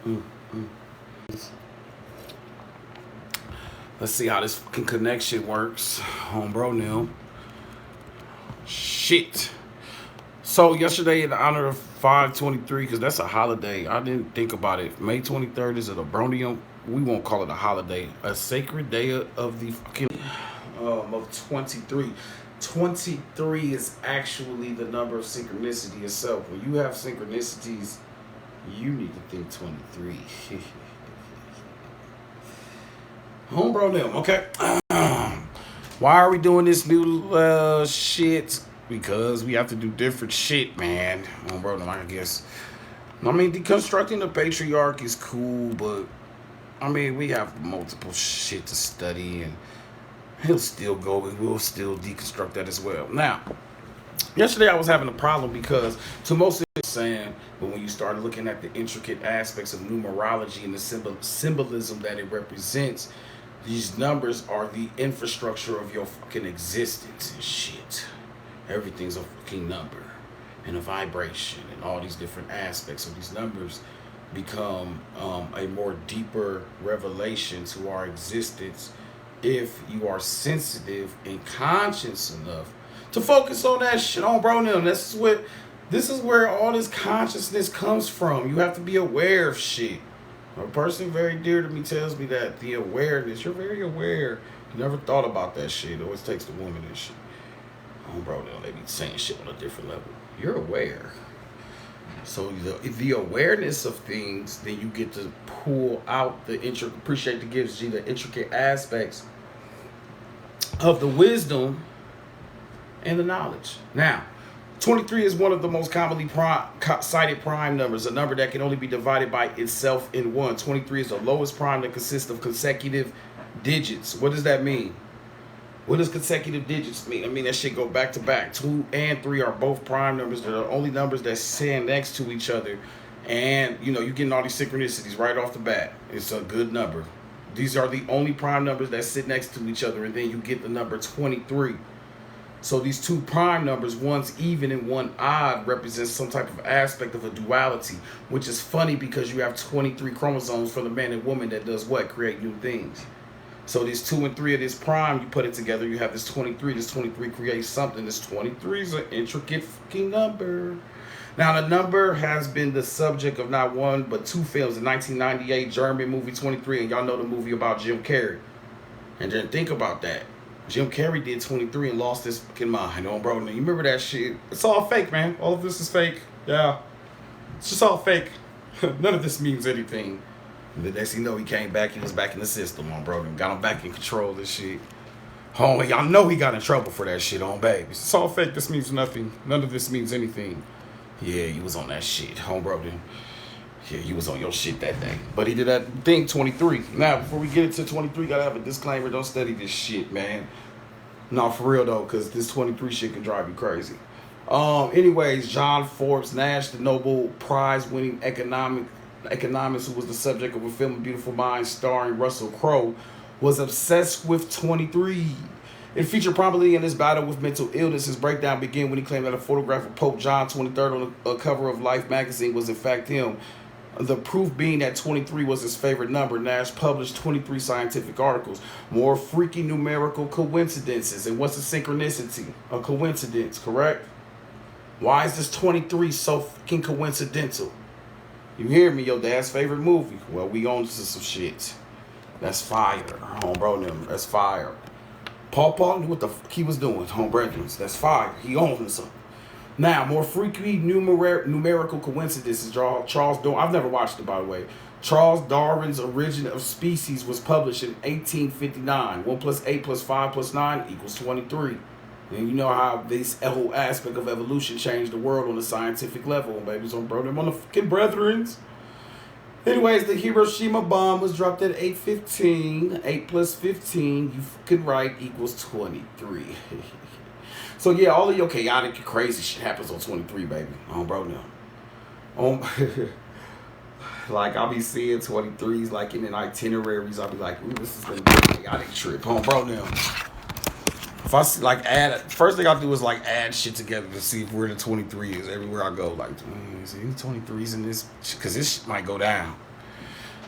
Mm, mm. Let's see how this fucking connection works. Bro now. Shit. So yesterday, in honor of 5/23, because that's a holiday, I didn't think about it. May 23rd is a Bronium. We won't call it a holiday. A sacred day of the fucking of 23. 23 is actually the number of synchronicity itself. When you have synchronicities, you need to think 23. Homebro them, okay? Why are we doing this new shit? Because we have to do different shit, man. Homebro them, I guess. I mean, deconstructing the patriarchy is cool, but I mean, we have multiple shit to study, and he'll still go, and we'll still deconstruct that as well. Now, yesterday I was having a problem because to most of it saying, but when you start looking at the intricate aspects of numerology and the symbolism that it represents, these numbers are the infrastructure of your fucking existence and shit. Everything's a fucking number and a vibration and all these different aspects of these numbers become a more deeper revelation to our existence if you are sensitive and conscious enough to focus on that shit on bro now. This is where all this consciousness comes from. You have to be aware of shit. A person very dear to me tells me that the awareness, you're very aware. You never thought about that shit. It always takes the woman and shit. Oh, bro, they be saying shit on a different level. You're aware. So the awareness of things, then you get to pull out the appreciate the gifts, the intricate aspects of the wisdom and the knowledge. Now, 23 is one of the most commonly cited prime numbers, a number that can only be divided by itself in one. 23 is the lowest prime that consists of consecutive digits. What does that mean? What does consecutive digits mean? I mean, that shit go back to back. 2 and 3 are both prime numbers. They're the only numbers that stand next to each other. And, you know, you're getting all these synchronicities right off the bat. It's a good number. These are the only prime numbers that sit next to each other. And then you get the number 23. So these two prime numbers, one's even and one odd, represents some type of aspect of a duality, which is funny because you have 23 chromosomes for the man and woman that does what? Create new things. So these 2 and 3 of this prime, you put it together, you have this 23. This 23 creates something. This 23 is an intricate fucking number. Now, the number has been the subject of not one but two films. The 1998 German movie 23, and y'all know the movie about Jim Carrey. And then think about that. Jim Carrey did 23 and lost his fucking mind. Oh, bro, you remember that shit? It's all fake, man. All of this is fake. Yeah. It's just all fake. None of this means anything. And the next thing you know, he came back. He was back in the system, on bro. Got him back in control of this shit. Oh, y'all know he got in trouble for that shit, on baby. It's all fake. This means nothing. None of this means anything. Yeah, he was on that shit. Home, bro. Yeah, you was on your shit that day. But he did that thing 23. Now, before we get into 23, gotta have a disclaimer. Don't study this shit, man. No, for real though, because this 23 shit can drive you crazy. Anyways, John Forbes Nash, the Nobel Prize winning economist who was the subject of a film, A Beautiful Mind, starring Russell Crowe, was obsessed with 23. It featured prominently in his battle with mental illness. His breakdown began when he claimed that a photograph of Pope John 23rd on the cover of Life magazine was in fact him. The proof being that 23 was his favorite number. Nash published 23 scientific articles. More freaky numerical coincidences. And what's a synchronicity? A coincidence, correct? Why is this 23 so fucking coincidental? You hear me? Your dad's favorite movie. Well, we on to some shit. That's fire. Home bro, that's fire. Paul knew what the fuck he was doing. Home brethren. That's fire. He owns something. Now, more freaky numerical coincidences. Charles Darwin. I've never watched it, by the way. Charles Darwin's Origin of Species was published in 1859. 1 plus 8 plus 5 plus 9 equals 23. And you know how this whole aspect of evolution changed the world on the scientific level. Babies on bro, them on the fucking brethrens. Anyways, the Hiroshima bomb was dropped at 8:15. 8 plus 15, you fucking right, equals 23. So yeah, all of your chaotic, crazy shit happens on 23, baby. Bro, now. Like, I'll be seeing 23s, like, in the itineraries. I'll be like, ooh, this is going to be a chaotic trip. Bro, now. If I see, like, first thing I'll do is, like, add shit together to see if where the 23 is everywhere I go. Like, see any 23s in this? Because this shit might go down.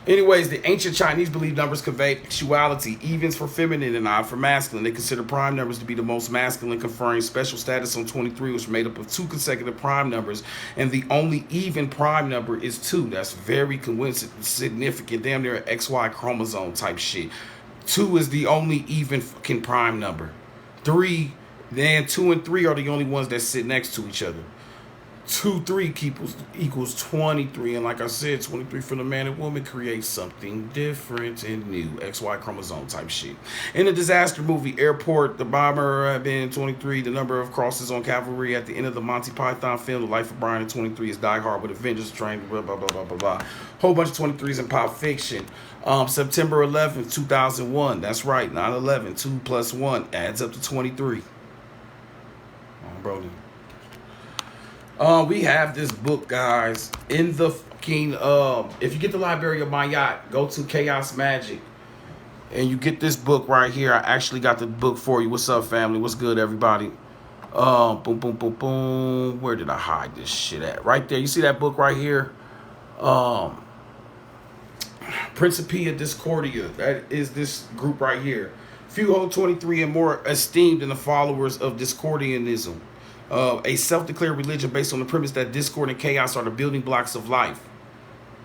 Anyways, the ancient Chinese believed numbers conveyed sexuality, evens for feminine and odd for masculine. They consider prime numbers to be the most masculine, conferring special status on 23, which is made up of 2 consecutive prime numbers, and the only even prime number is 2. That's very significant, damn near an XY chromosome type shit. 2 is the only even fucking prime number. 3, then 2 and 3 are the only ones that sit next to each other. 2, 3 equals 23, and like I said, 23 for the man and woman creates something different and new, XY chromosome type shit. In the disaster movie Airport, the bomber had been 23. The number of crosses on cavalry at the end of the Monty Python film, The Life of Brian at 23, is Die Hard with a Vengeance, trained, blah, blah, blah, blah, blah, blah. Whole bunch of 23s in Pulp Fiction. September 11th, 2001. That's right, 9/11. 2 plus 1 adds up to 23. Oh, bro. We have this book, guys, in the fucking, if you get the Library of Mayat, go to Chaos Magic, and you get this book right here. I actually got the book for you. What's up, family? What's good, everybody? Boom, boom, boom, boom. Where did I hide this shit at? Right there. You see that book right here? Principia Discordia. That is this group right here. Few hold 23 and more esteemed in the followers of Discordianism. A self-declared religion based on the premise that discord and chaos are the building blocks of life.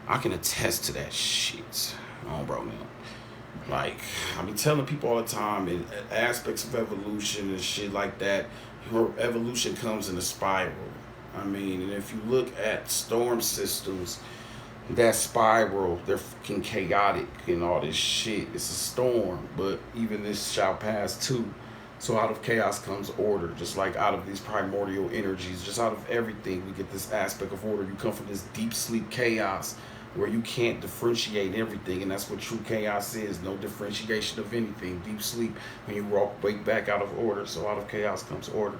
I can attest to that shit. Oh, bro, man. Like, I be telling people all the time, in aspects of evolution and shit like that, your evolution comes in a spiral. I mean, and if you look at storm systems, that spiral, they're fucking chaotic and all this shit. It's a storm, but even this shall pass too. So out of chaos comes order, just like out of these primordial energies, just out of everything, we get this aspect of order. You come from this deep sleep chaos where you can't differentiate everything, and that's what true chaos is. No differentiation of anything. Deep sleep, when you wake back out of order. So out of chaos comes order.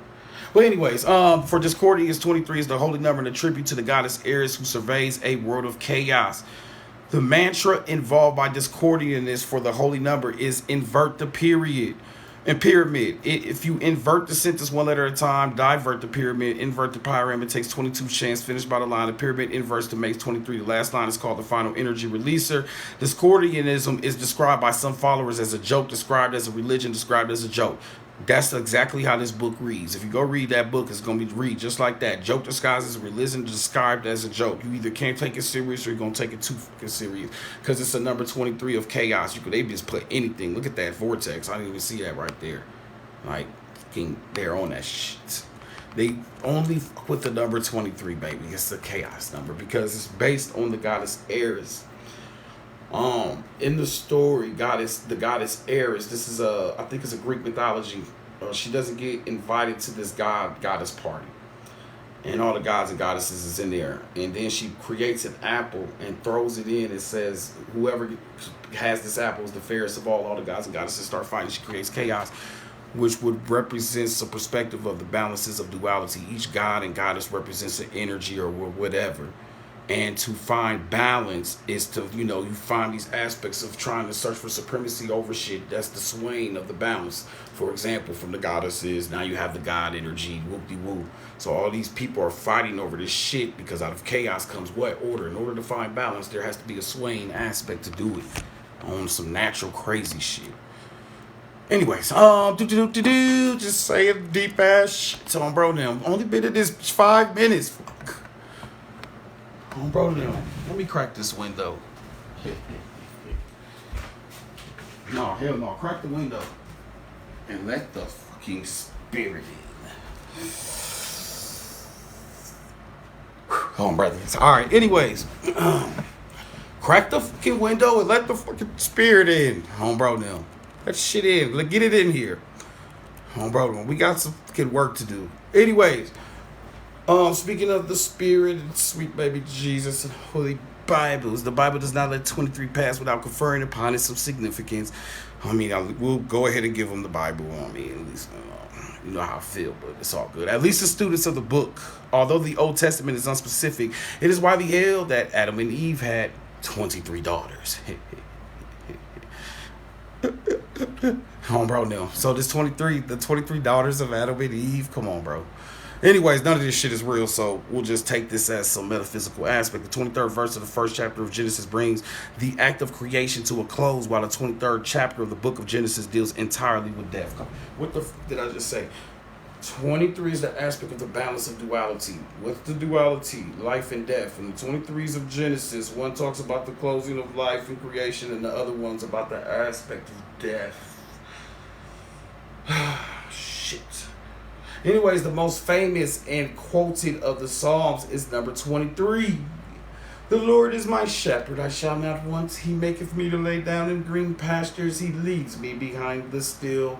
Well, anyways, for Discordians, 23 is the holy number and a tribute to the goddess Eris, who surveys a world of chaos. The mantra involved by Discordianists for the holy number is invert the period. And pyramid, if you invert the sentence one letter at a time, divert the pyramid, invert the pyramid, takes 22 chance, finished by the line. The pyramid inverts to makes 23. The last line is called the final energy releaser. Discordianism is described by some followers as a joke, described as a religion, described as a joke. That's exactly how this book reads. If you go read that book, it's going to be read just like that. Joke disguised as a religion, described as a joke. You either can't take it serious or you're going to take it too fucking serious. Because it's a number 23 of chaos. They just put anything. Look at that vortex. I didn't even see that right there. Like, they're on that shit. They only fuck with the number 23, baby. It's the chaos number because it's based on the goddess Eris. In the story, the goddess Eris, this is I think it's a Greek mythology. She doesn't get invited to this goddess party, and all the gods and goddesses is in there. And then she creates an apple and throws it in. It says whoever has this apple is the fairest of all. All the gods and goddesses start fighting. She creates chaos, which would represent a perspective of the balances of duality. Each god and goddess represents an energy or whatever. And to find balance is to, you find these aspects of trying to search for supremacy over shit. That's the swaying of the balance. For example, from the goddesses, now you have the god energy, whoop-de-woo. So all these people are fighting over this shit because out of chaos comes what? Order. In order to find balance, there has to be a swaying aspect to do it on some natural crazy shit. Anyways, just saying deep ass shit on bro now. Only been in this 5 minutes. Oh, bro, now, let me crack this window. No, hell no. Crack the window. And let the fucking spirit in. Oh, brother. All right, anyways. Crack the fucking window and let the fucking spirit in. Oh, bro, now. Let shit in. Get it in here. Oh, bro, we got some fucking work to do. Anyways. Speaking of the Spirit and sweet baby Jesus and Holy Bibles, the Bible does not let 23 pass without conferring upon it some significance. I mean, we'll go ahead and give them the Bible. I mean, at least you know how I feel, but it's all good. At least the students of the book, although the Old Testament is unspecific, it is widely held that Adam and Eve had 23 daughters. Come on, bro, now. So this 23, the 23 daughters of Adam and Eve, come on, bro. Anyways, none of this shit is real, so we'll just take this as some metaphysical aspect. The 23rd verse of the first chapter of Genesis brings the act of creation to a close, while the 23rd chapter of the book of Genesis deals entirely with death. What the did I just say? 23 is the aspect of the balance of duality. What's the duality? Life and death. And the 23s of Genesis, one talks about the closing of life and creation, and the other one's about the aspect of death. Shit. Anyways, the most famous and quoted of the Psalms is number 23. The Lord is my shepherd, I shall not want. He maketh me to lay down in green pastures. He leads me behind the still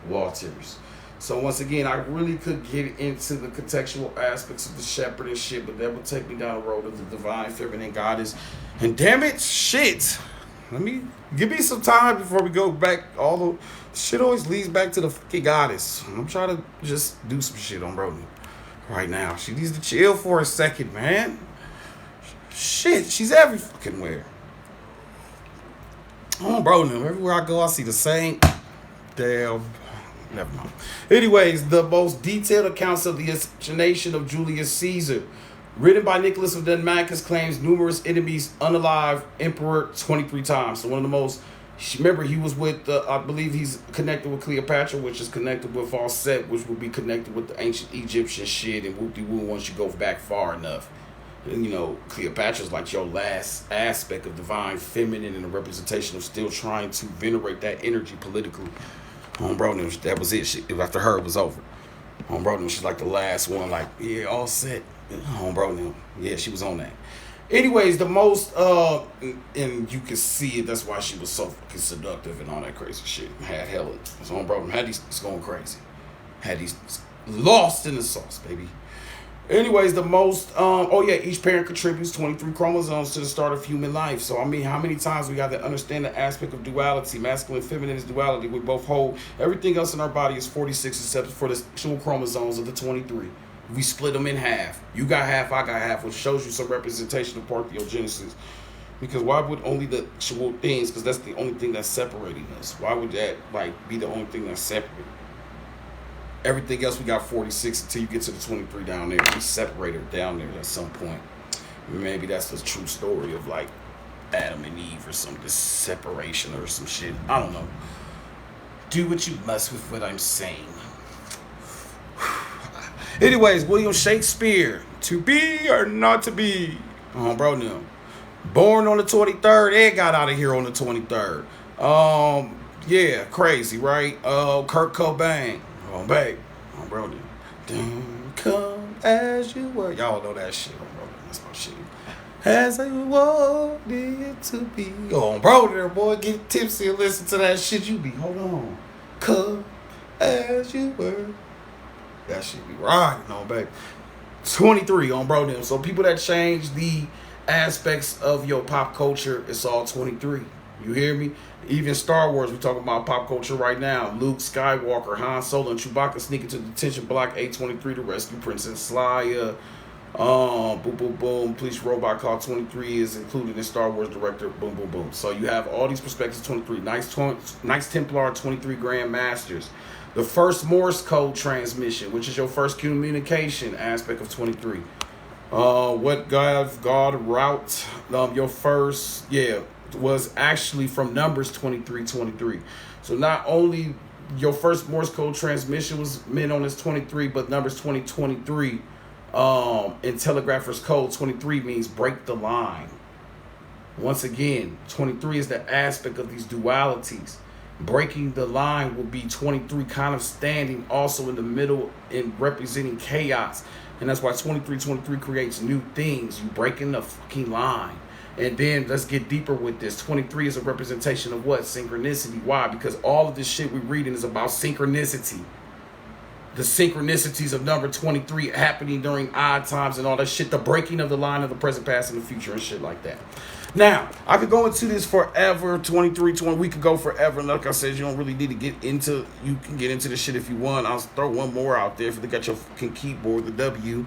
waters. So once again, I really could get into the contextual aspects of the shepherd and shit, but that would take me down the road of the divine feminine goddess. And damn it, shit. Give me some time before we go back. All the shit always leads back to the fucking goddess. I'm trying to just do some shit on Brody right now. She needs to chill for a second, man. Shit, she's every fucking where. Oh, Brody, everywhere I go, I see the same. Damn. Never mind. Anyways, the most detailed accounts of the assassination of Julius Caesar, written by Nicholas of Damascus, claims numerous enemies unalive emperor 23 times. So one of the most, remember he was with, I believe he's connected with Cleopatra, which is connected with Valset, which would be connected with the ancient Egyptian shit and whoop-de-woo once you go back far enough. And, you know, Cleopatra's like your last aspect of divine feminine and a representation of still trying to venerate that energy politically. Bro, that was it. After her, it was over. Bro, she's like the last one. Like, yeah, all set. Bro, yeah, she was on that. Anyways, the most, and you can see it. That's why she was so fucking seductive and all that crazy shit. Had hella, bro, had these going crazy. Had these lost in the sauce, baby. Anyways, the most, each parent contributes 23 chromosomes to the start of human life. So, I mean, how many times we got to understand the aspect of duality? Masculine and feminine is duality. We both hold. Everything else in our body is 46 except for the actual chromosomes of the 23. We split them in half. You got half, I got half, which shows you some representation of parthenogenesis. Because why would only the actual things, because that's the only thing that's separating us. Why would that, be the only thing that's separate? Everything else, we got 46 until you get to the 23 down there. We separated down there at some point. Maybe that's the true story of, Adam and Eve or some this separation or some shit. I don't know. Do what you must with what I'm saying. Anyways, William Shakespeare. To be or not to be? Bro, no. Born on the 23rd and got out of here on the 23rd. Yeah, crazy, right? Kurt Cobain. Babe. Bro, don't come as you were. Y'all know that shit, bro. That's my shit. As I wanted to be. Bro, there, boy, get tipsy and listen to that shit. You be, hold on. Come as you were. That shit be riding, babe. 23 on bro them. So people that change the aspects of your pop culture, it's all 23. You hear me? Even Star Wars, we're talking about pop culture right now. Luke Skywalker, Han Solo, and Chewbacca sneak into detention block 823 to rescue Princess Leia. Boom, boom, boom. Police robot call 23 is included in Star Wars director. Boom, boom, boom. So you have all these perspectives. 23. Knights Templar, 23 Grand Masters. The first Morse code transmission, which is your first communication aspect of 23. What God route? Your first, was actually from Numbers 23:23. So not only your first Morse code transmission was meant on this 23, but Numbers 20:23 in Telegrapher's Code 23 means break the line. Once again, 23 is the aspect of these dualities. Breaking the line will be 23 kind of standing also in the middle and representing chaos. And that's why 23:23 creates new things. You breaking the fucking line. And then let's get deeper with this. 23 is a representation of what? Synchronicity. Why? Because all of this shit we're reading is about synchronicity. The synchronicities of number 23 happening during odd times and all that shit. The breaking of the line of the present, past, and the future and shit like that. Now, I could go into this forever. 23, we could go forever. And like I said, you don't really need to get into, you can get into this shit if you want. I'll throw one more out there. If you look at your fucking keyboard, the W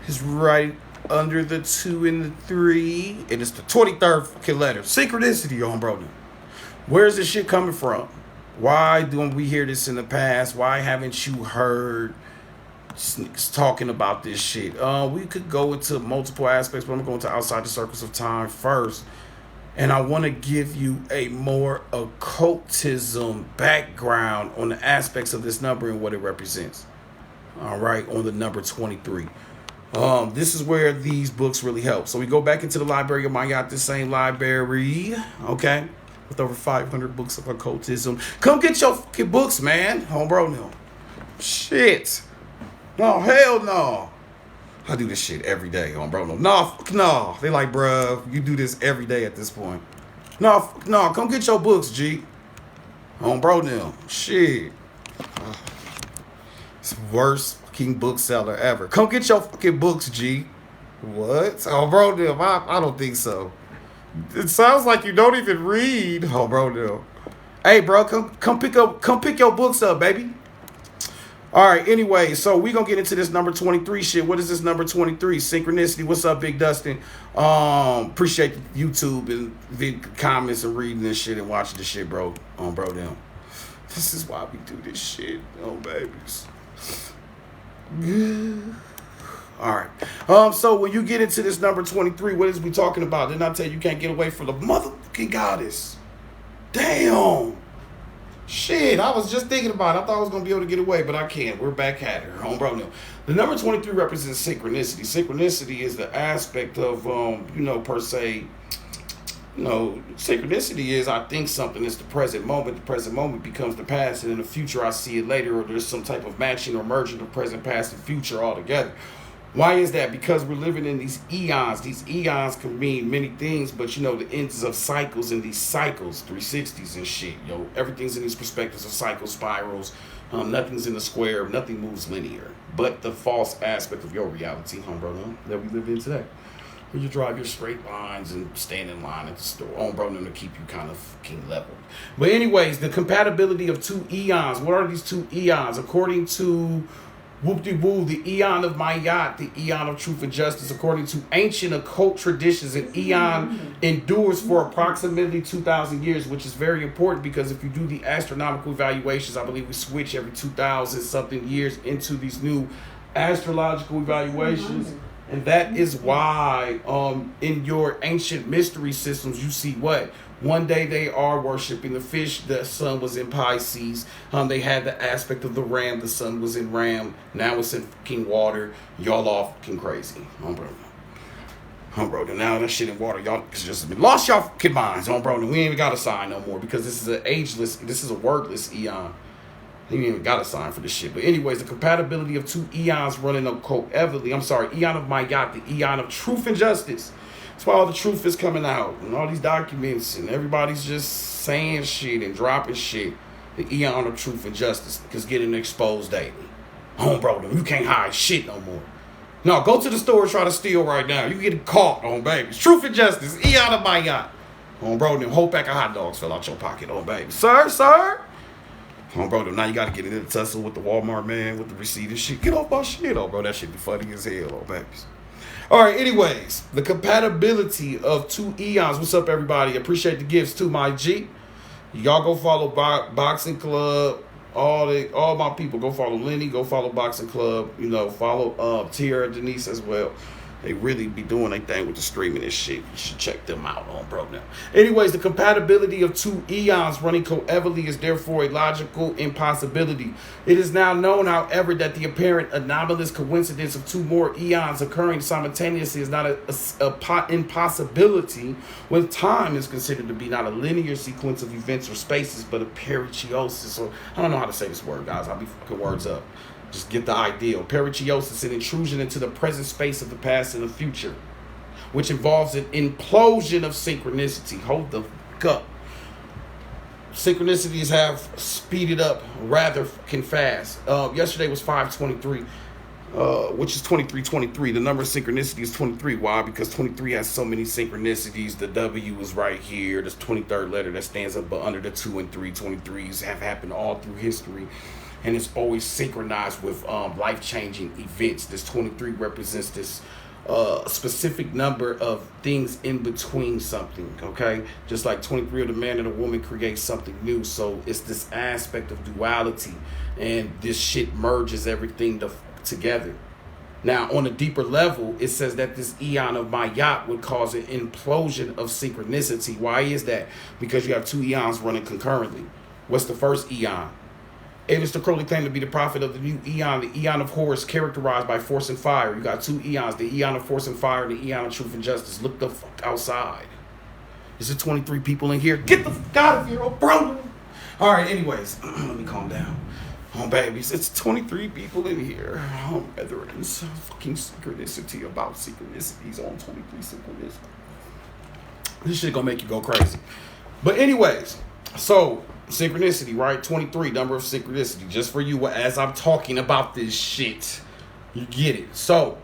is right under the 2 and the 3. And it's the 23rd fucking letter. Synchronicity on, bro. Where's this shit coming from? Why don't we hear this in the past? Why haven't you heard talking about this shit. We could go into multiple aspects, but I'm going to outside the circles of time first. And I want to give you a more occultism background on the aspects of this number and what it represents. All right, on the number 23. This is where these books really help. So we go back into the library of Mayat, the same library, okay, with over 500 books of occultism. Come get your fucking books, man. Homebro, no. Shit. No, hell no. I do this shit every day, homebro. No. They like, bruh, you do this every day at this point. No, come get your books, G. Homebro, no. Shit. It's the worst fucking bookseller ever. Come get your fucking books, G. What? Oh, bro, them. I don't think so. It sounds like you don't even read. Oh, bro, them. Hey, bro, come pick your books up, baby. All right, anyway, so we gonna get into this number 23 shit. What is this number 23? Synchronicity. What's up, Big Dustin? Appreciate YouTube and the comments and reading this shit and watching this shit, bro. Bro, them. This is why we do this shit. Oh, babies. All right. So when you get into this number 23, what is we talking about? Didn't I tell you can't get away from the motherfucking goddess? Damn. Shit, I was just thinking about it. I thought I was going to be able to get away, but I can't. We're back at her. Homebro, no. The number 23 represents synchronicity. Synchronicity is the aspect of, per se, synchronicity is I think something is the present moment. The present moment becomes the past, and in the future I see it later, or there's some type of matching or merging of present, past, and future all together. Why is that? Because we're living in these eons. These eons can mean many things, but the ends of cycles and these cycles, 360s and shit. Everything's in these perspectives of cycle spirals. Nothing's in a square. Nothing moves linear. But the false aspect of your reality, homebro, that we live in today. Where you drive your straight lines and stand in line at the store. Homebro, to keep you kind of fucking leveled. But anyways, the compatibility of two eons. What are these two eons? According to Whoop-de-woo, the eon of Mayat, the eon of truth and justice. According to ancient occult traditions, an eon endures for approximately 2,000 years, which is very important because if you do the astronomical evaluations, I believe we switch every 2,000 something years into these new astrological evaluations. And that is why in your ancient mystery systems, you see what? One day they are worshiping the fish. The sun was in Pisces. They had the aspect of the ram. The sun was in ram. Now it's in fucking water. Y'all all fucking crazy. Bro. Now that shit in water, y'all just lost y'all fucking minds. Bro. We ain't even got a sign no more because this is an ageless, this is a wordless eon. You ain't even got a sign for this shit. But anyways, the compatibility of two eons running coevalently. Eon of Mayat, the eon of truth and justice. That's why all the truth is coming out and all these documents and everybody's just saying shit and dropping shit. The eon of truth and justice is getting exposed daily. Homebro, you can't hide shit no more. No, go to the store and try to steal right now. You get caught, babies. Truth and justice, eon of Mayat. Homebro, them whole pack of hot dogs fell out your pocket, baby. Sir. Bro, now you gotta get into the tussle with the Walmart man with the receipt and shit. Get off my shit, bro. That shit be funny as hell, babies. All right, anyways, the compatibility of two eons. What's up, everybody? Appreciate the gifts too, my G. Y'all go follow Boxing Club. All my people, go follow Lenny. Go follow Boxing Club. Follow Tierra Denise as well. They really be doing their thing with the streaming and shit. You should check them out bro now. Anyways, the compatibility of two eons running coevalently is therefore a logical impossibility. It is now known, however, that the apparent anomalous coincidence of two more eons occurring simultaneously is not a impossibility when time is considered to be not a linear sequence of events or spaces, but a perichosis. Or I don't know how to say this word, guys. I'll be fucking words up. Just get the idea. Perichosis, an intrusion into the present space of the past and the future, which involves an implosion of synchronicity. Hold the fuck up. Synchronicities have speeded up rather fucking fast. Yesterday was 523, which is 2323. The number of synchronicity is 23. Why? Because 23 has so many synchronicities. The W is right here. This 23rd letter that stands up under the 2 and 3. 23s have happened all through history. And it's always synchronized with life-changing events. This 23 represents this specific number of things in between something, okay? Just like 23 of the man and the woman creates something new. So it's this aspect of duality. And this shit merges everything together. Now, on a deeper level, it says that this eon of Mayat would cause an implosion of synchronicity. Why is that? Because you have two eons running concurrently. What's the first eon? Aleister Crowley claimed to be the prophet of the new eon, the eon of Horus, characterized by force and fire. You got two eons, the eon of force and fire, the eon of truth and justice. Look the fuck outside. Is there 23 people in here? Get the fuck out of here, oh bro. All right, anyways, let me calm down. Oh, babies, it's 23 people in here. Oh, brethren, it's fucking synchronicity about synchronicities on 23 synchronicity. This shit gonna make you go crazy. But anyways, so synchronicity, right? 23, number of synchronicity. Just for you, as I'm talking about this shit, you get it. So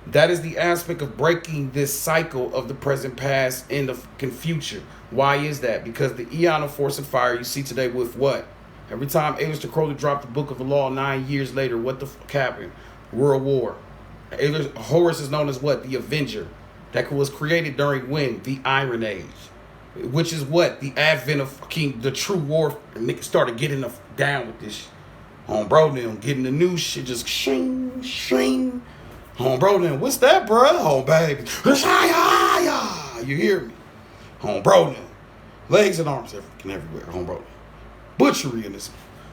that is the aspect of breaking this cycle of the present, past, and the fucking future. Why is that? Because the eon of force and fire you see today with what? Every time Aleister Crowley dropped the Book of the Law 9 years later, what the fuck happened? World War. Horus is known as what? The Avenger. That was created during when? The Iron Age. Which is what? The advent of fucking the true war. Niggas started getting down with this shit. Bro, them getting the new shit just shing, shing. Bro, them, what's that, bro? Baby. You hear me? Bro, them. Legs and arms everywhere. Bro. Butchery in this.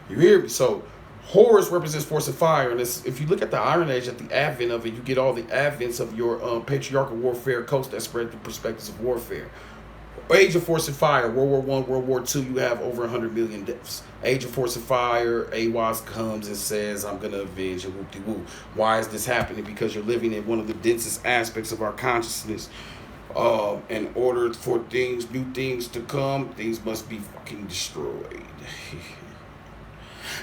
You hear me? So Horus represents force and fire, and if you look at the Iron Age, at the advent of it, you get all the advents of your patriarchal warfare coast that spread the perspectives of warfare. Age of Force and Fire, World War I, World War II, you have over 100 million deaths. Age of Force and Fire, Awas comes and says, I'm going to avenge and whoop-de-woo. Why is this happening? Because you're living in one of the densest aspects of our consciousness. In order for new things to come, things must be fucking destroyed.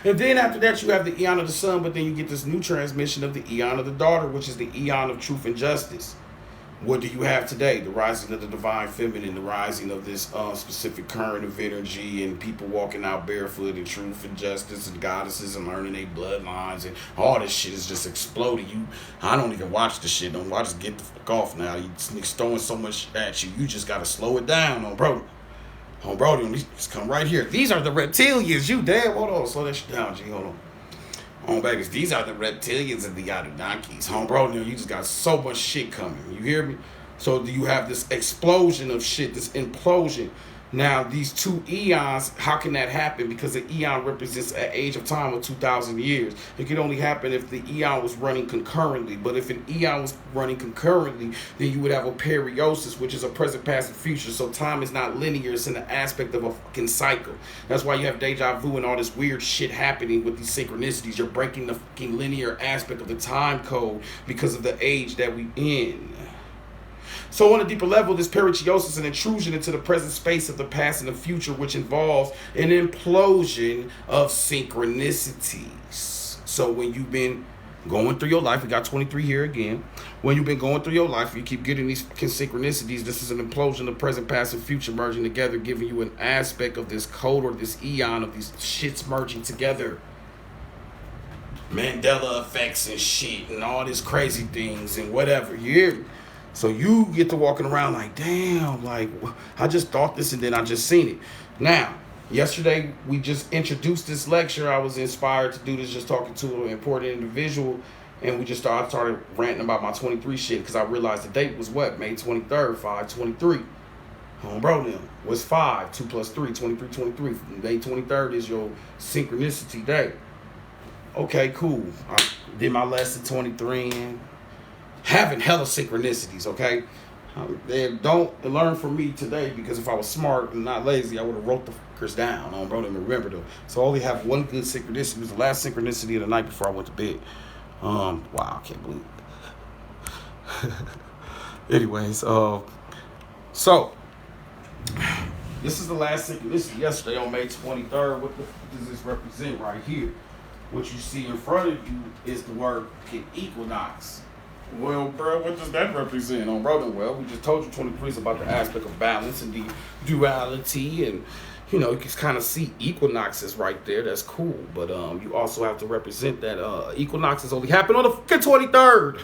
And then after that, you have the eon of the sun, but then you get this new transmission of the eon of the daughter, which is the eon of truth and justice. What do you have today? The rising of the divine feminine, the rising of this specific current of energy, and people walking out barefoot in truth and justice, and goddesses, and learning their bloodlines, and all this shit is just exploding. I don't even watch the shit. I just get the fuck off now. You niggas throwing so much at you. You just gotta slow it down, bro. Bro, these come right here. These are the reptilians. You damn. Hold on, slow that shit down, G. Hold on. Babies, these are the reptilians and the Anunnakis. Bro, you just got so much shit coming. You hear me? So you have this explosion of shit, this implosion. Now, these two eons, how can that happen? Because the eon represents an age of time of 2,000 years. It could only happen if the eon was running concurrently. But if an eon was running concurrently, then you would have a periosis, which is a present, past, and future. So time is not linear. It's in the aspect of a fucking cycle. That's why you have deja vu and all this weird shit happening with these synchronicities. You're breaking the fucking linear aspect of the time code because of the age that we in. So on a deeper level, this periosis is an intrusion into the present space of the past and the future, which involves an implosion of synchronicities. So when you've been going through your life, we got 23 here again. When you've been going through your life, you keep getting these fucking synchronicities. This is an implosion of present, past, and future merging together, giving you an aspect of this code or this eon of these shits merging together. Mandela effects and shit and all these crazy things and whatever. You hear me? So you get to walking around like, damn, like, I just thought this and then I just seen it. Now, yesterday we just introduced this lecture. I was inspired to do this just talking to an important individual. And I started ranting about my 23 shit because I realized the date was what? May 23rd, 5/23. Bro, them was 5, 2 plus 3, 23, 23. May 23rd is your synchronicity day. Okay, cool. I did my lesson 23 and having hella synchronicities, okay? They don't learn from me today because if I was smart and not lazy, I would have wrote the fuckers down. Bro, and remember them. So I only have one good synchronicity. It was the last synchronicity of the night before I went to bed. Wow, I can't believe it. Anyways, so this is the last synchronicity yesterday on May 23rd. What the fuck does this represent right here? What you see in front of you is the word equinox. Well, bro, what does that represent, brother? Well, we just told you 23 is about the aspect of balance and the duality, and you can kind of see equinoxes right there. That's cool, but you also have to represent that equinoxes only happen on the fucking 23rd,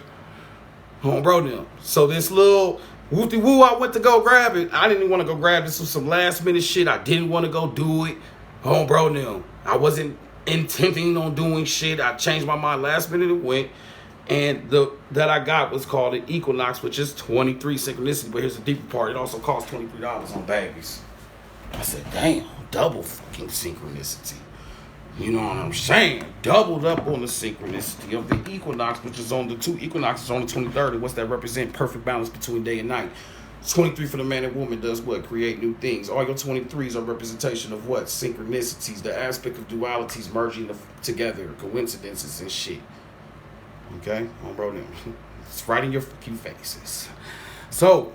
bro. So this little woo-de-woo, I went to go grab it. I didn't even want to go grab this. Was some last minute shit. I didn't want to go do it, bro. I wasn't intending on doing shit. I changed my mind last minute and went. And the that I got was called an equinox, which is 23 synchronicity. But here's the deeper part. It also costs $23 on babies. I said, damn, double fucking synchronicity. You know what I'm saying? Doubled up on the synchronicity of the equinox, which is on the two equinoxes on the 23rd. And what's that represent? Perfect balance between day and night. 23 for the man and woman does what? Create new things. All your 23s are representation of what? Synchronicities, the aspect of dualities merging together, coincidences and shit. Okay? On bro, it's right in your fucking faces. So,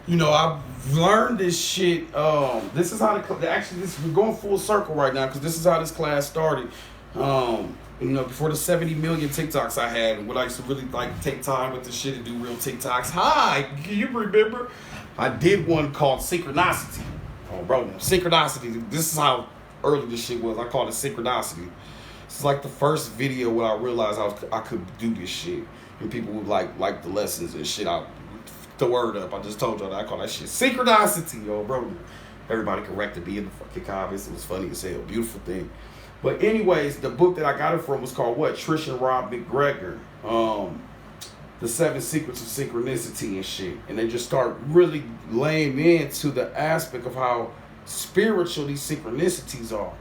you know, I've learned this shit. This is how we're going full circle right now because this is how this class started. You know, before the 70 million TikToks I had, when I used to really like take time with this shit and do real TikToks. Hi, you remember? I did one called Synchronicity. Oh, bro, Synchronicity. This is how early this shit was. I called it Synchronicity. It's like the first video where I realized I could do this shit, and people would like the lessons and shit. The word up. I just told y'all that I call that shit Synchronicity, yo, bro. Everybody corrected me in the fucking comments. It was funny as hell. Beautiful thing. But anyways, the book that I got it from was called what? Trish and Rob McGregor. The 7 Secrets of Synchronicity and shit. And they just start really laying into the aspect of how spiritual these synchronicities are.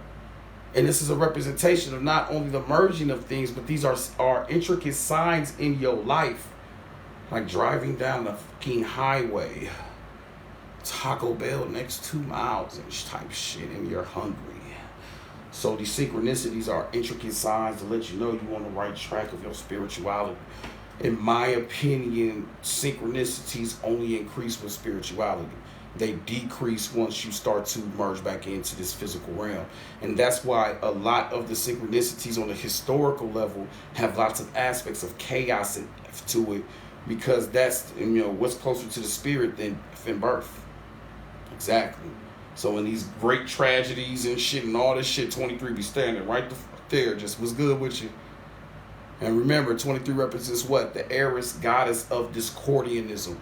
And this is a representation of not only the merging of things, but these are intricate signs in your life. Like driving down the fucking highway, Taco Bell next 2 miles and type shit, and you're hungry. So these synchronicities are intricate signs to let you know you're on the right track of your spirituality. In my opinion, synchronicities only increase with spirituality. They decrease once you start to merge back into this physical realm. And that's why a lot of the synchronicities on the historical level have lots of aspects of chaos to it, because that's, you know, what's closer to the spirit than birth. Exactly. So in these great tragedies and shit and all this shit, 23 be standing right there, just was good with you. And remember, 23 represents what? The Eris, goddess of discordianism.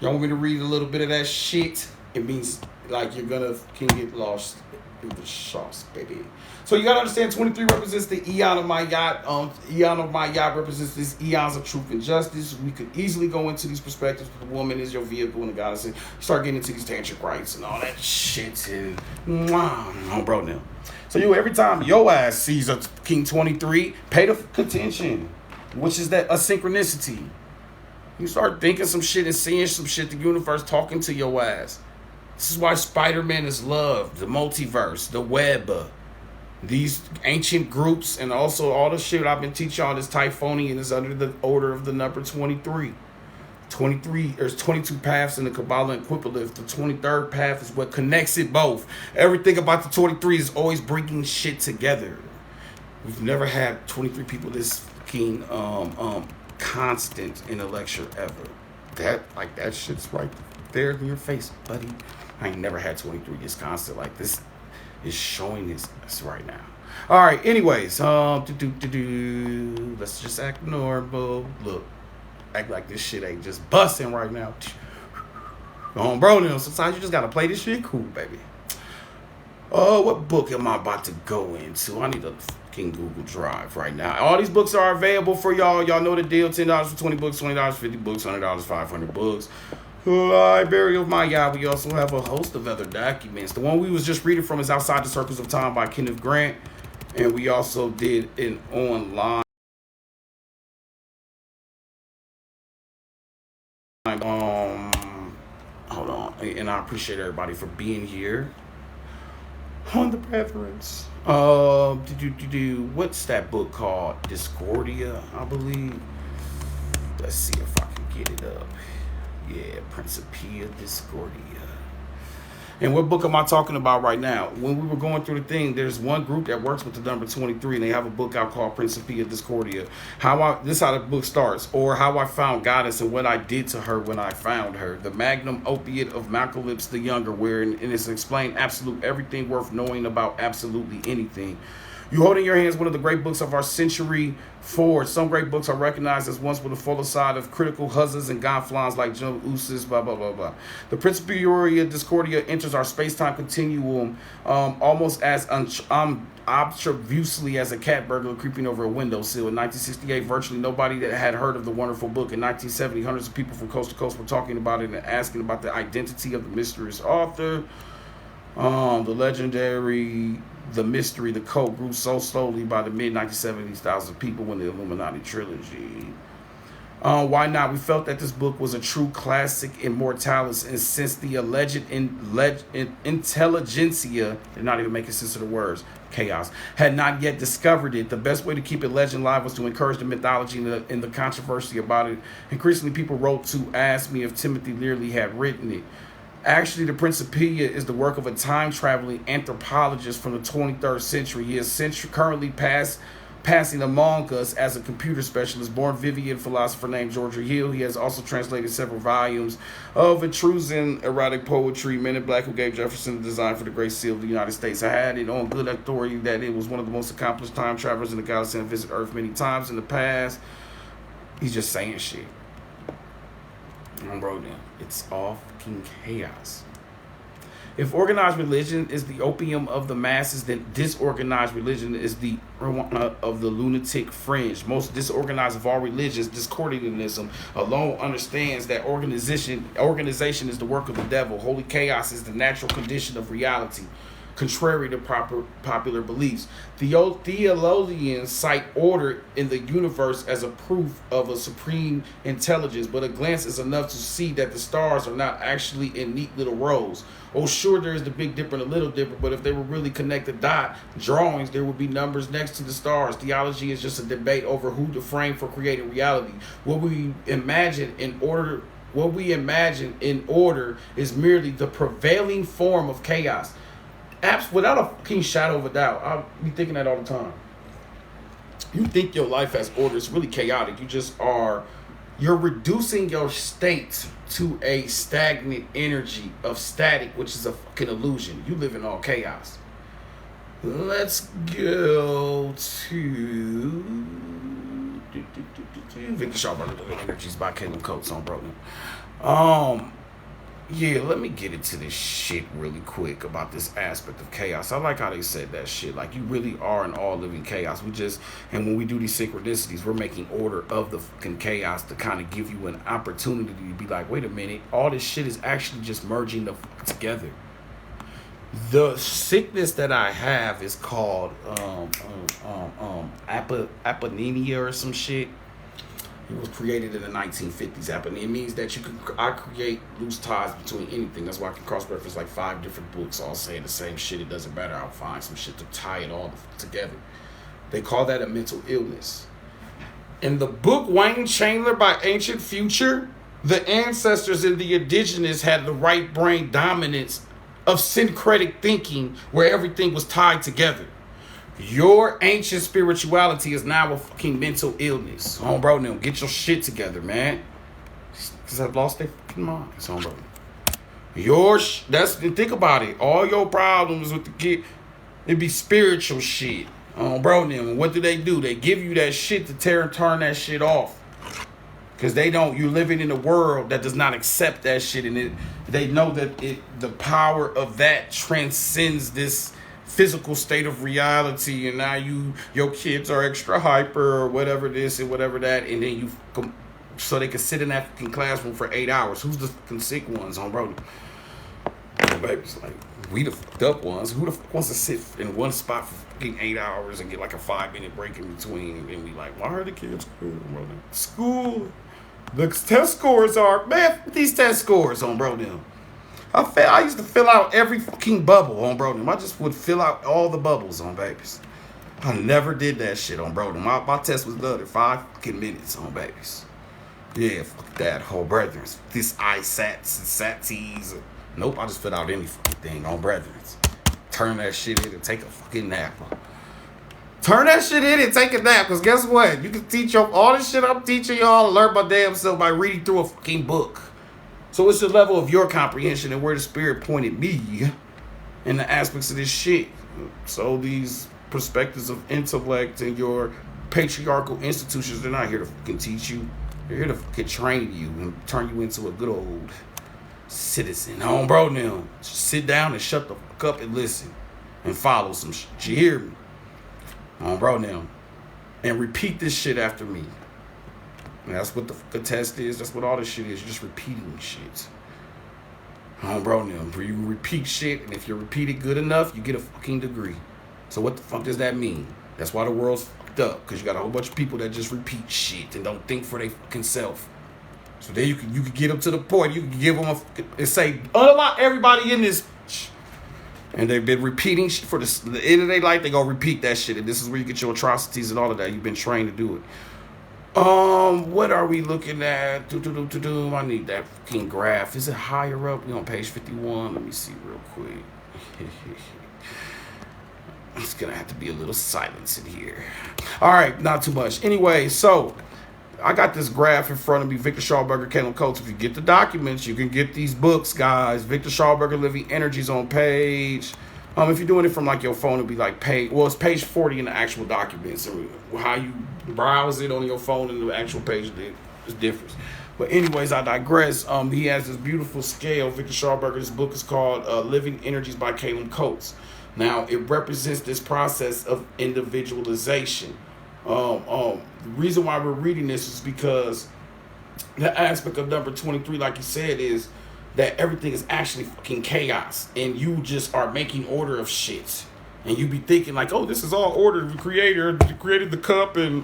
Y'all want me to read a little bit of that shit? It means like you're gonna can get lost in the sauce, baby. So you gotta understand, 23 represents the eon of my yacht. Eon of my yacht represents these eons of truth and justice. We could easily go into these perspectives. The woman is your vehicle and the goddess. And start getting into these tantric rites and all that shit. And oh, bro, now. So you every time your ass sees a King 23, pay the attention, which is that a synchronicity. You start thinking some shit and seeing some shit. The universe talking to your ass. This is why Spider-Man is loved. The multiverse, the web. These ancient groups, and also all the shit I've been teaching y'all is Typhonian is under the order of the number 23. 23, there's 22 paths in the Kabbalah and Quippalith. The 23rd path is what connects it both. Everything about the 23 is always bringing shit together. We've never had 23 people this fucking constant in a lecture ever. That shit's right there in your face, buddy. I ain't never had 23 this constant like this. Is showing us right now. All right. Anyways, let's just act normal. Look, act like this shit ain't just busting right now. Bro, now sometimes you just gotta play this shit cool, baby. Oh, what book am I about to go into? I need a fucking Google Drive right now. All these books are available for y'all. Y'all know the deal. $10 for 20 books, $20 for 50 books, $100 500 books. Library of my Yah. We also have a host of other documents. The one we was just reading from is Outside the Circles of Time by Kenneth Grant. And we also did an online hold on. And I appreciate everybody for being here on the preference. What's that book called? Discordia, I believe. Let's see if I can get it up. Yeah, Principia Discordia. And what book am I talking about right now? When we were going through the thing, there's one group that works with the number 23, and they have a book out called Principia Discordia. This is how the book starts, or how I found Goddess and what I did to her when I found her. The magnum opiate of Malcolm the Younger, where and it's explained absolute everything worth knowing about absolutely anything. You hold in your hands one of the great books of our century forward. Some great books are recognized as ones with a fuller side of critical huzzas and gonflons like Jim Usis, blah, blah, blah, blah. The Principia Discordia enters our space-time continuum almost as obtrusively as a cat burglar creeping over a windowsill. In 1968, virtually nobody that had heard of the wonderful book. In 1970, hundreds of people from coast to coast were talking about it and asking about the identity of the mysterious author. The mystery, the code grew so slowly by the mid-1970s, thousands of people when the Illuminati trilogy. Why not? We felt that this book was a true classic immortalis, and since the alleged intelligentsia, they're not even making sense of the words, chaos, had not yet discovered it, the best way to keep it legend live was to encourage the mythology and the controversy about it. Increasingly, people wrote to ask me if Timothy Leary had written it. Actually, the Principia is the work of a time-traveling anthropologist from the 23rd century. He is currently passing among us as a computer specialist, born Vivian philosopher named Georgia Hill. He has also translated several volumes of intrusive erotic poetry, Men in Black, who gave Jefferson the design for the Great Seal of the United States. I had it on good authority that it was one of the most accomplished time travelers in the galaxy and visited Earth many times in the past. He's just saying shit. Bro, then it's all fucking chaos. If organized religion is the opium of the masses, then disorganized religion is the of the lunatic fringe. Most disorganized of all religions, discordianism alone understands that organization is the work of the devil. Holy chaos is the natural condition of reality, contrary to popular beliefs. Theologians cite order in the universe as a proof of a supreme intelligence, but a glance is enough to see that the stars are not actually in neat little rows. Oh, sure, there is the Big Dipper and the Little Dipper, but if they were really connected drawings, there would be numbers next to the stars. Theology is just a debate over who to frame for creating reality. What we imagine in order is merely the prevailing form of chaos. Without a fucking shadow of a doubt. I'll be thinking that all the time. You think your life has order. It's really chaotic. You're reducing your state to a stagnant energy of static, which is a fucking illusion. You live in all chaos. Let's go to Victor Shaw, Energies by Caleb Coates on Broken. Yeah, let me get into this shit really quick about this aspect of chaos. I like how they said that shit. Like, you really are an all-living chaos. And when we do these synchronicities, we're making order of the fucking chaos to kind of give you an opportunity to be like, wait a minute, all this shit is actually just merging the fuck together. The sickness that I have is called aponemia or some shit. It was created in the 1950s. It means that I create loose ties between anything. That's why I can cross-reference like 5 different books all saying the same shit. It doesn't matter. I'll find some shit to tie it all together. They call that a mental illness. In the book Wayne Chandler by Ancient Future, the ancestors and the indigenous had the right brain dominance of syncretic thinking where everything was tied together. Your ancient spirituality is now a fucking mental illness. Bro, now get your shit together, man. Because I've lost their fucking minds. Bro. Think about it. All your problems with the kid, it be spiritual shit. Bro, now what do? They give you that shit to turn that shit off. Because you're living in a world that does not accept that shit. And they know that the power of that transcends this physical state of reality, and now your kids are extra hyper or whatever this and whatever that, and then so they can sit in that fucking classroom for 8 hours. Who's the fucking sick ones, bro? Baby's like, we the fucked up ones. Who the fuck wants to sit in one spot for fucking 8 hours and get like a 5-minute break in between and be like, why are the kids school? The test scores are, man, these test scores bro them. I used to fill out every fucking bubble bro them. I just would fill out all the bubbles babies. I never did that shit bro them. My test was done in 5 fucking minutes babies. Yeah, fuck that whole brethren. This ISATs and SATs. Nope, I just fill out any fucking thing brethren. Turn that shit in and take a fucking nap. Turn that shit in and take a nap, because guess what? You can teach all this shit I'm teaching y'all, learn my damn self by reading through a fucking book. So it's the level of your comprehension and where the spirit pointed me in the aspects of this shit. So these perspectives of intellect and your patriarchal institutions. They're not here to fucking teach you. They're here to fucking train you and turn you into a good old citizen. Bro, now just sit down and shut the fuck up and listen and follow some shit. You hear me? Bro, now, and repeat this shit after me. And that's what the test is. That's what all this shit is. You're just repeating shit. Bro, now, you repeat shit, and if you repeat it good enough, you get a fucking degree. So what the fuck does that mean? That's why the world's fucked up, because you got a whole bunch of people that just repeat shit and don't think for their fucking self. So then you can get them to the point. You can give them and say, unlock everybody in this. And they've been repeating shit for the end of their life. They gonna repeat that shit, and this is where you get your atrocities and all of that. You've been trained to do it. What are we looking at? I need that fucking graph. Is it higher up? We on page 51. Let me see real quick. It's gonna have to be a little silence in here. All right, not too much. Anyway, so I got this graph in front of me. Victor Schauberger, Caleb Coates. If you get the documents, you can get these books, guys. Victor Schauberger, Living Energies on page. If you're doing it from like your phone, it'll be like page. Well, it's page 40 in the actual documents. So how you browse it on your phone and the actual page is different. But anyways, I digress. He has this beautiful scale. Victor Schauberger's book is called Living Energies by Caleb Coates. Now, it represents this process of individualization. The reason why we're reading this is because the aspect of number 23, like you said, is that everything is actually fucking chaos, and you just are making order of shit. And you be thinking like, oh, this is all order. The creator created the cup, and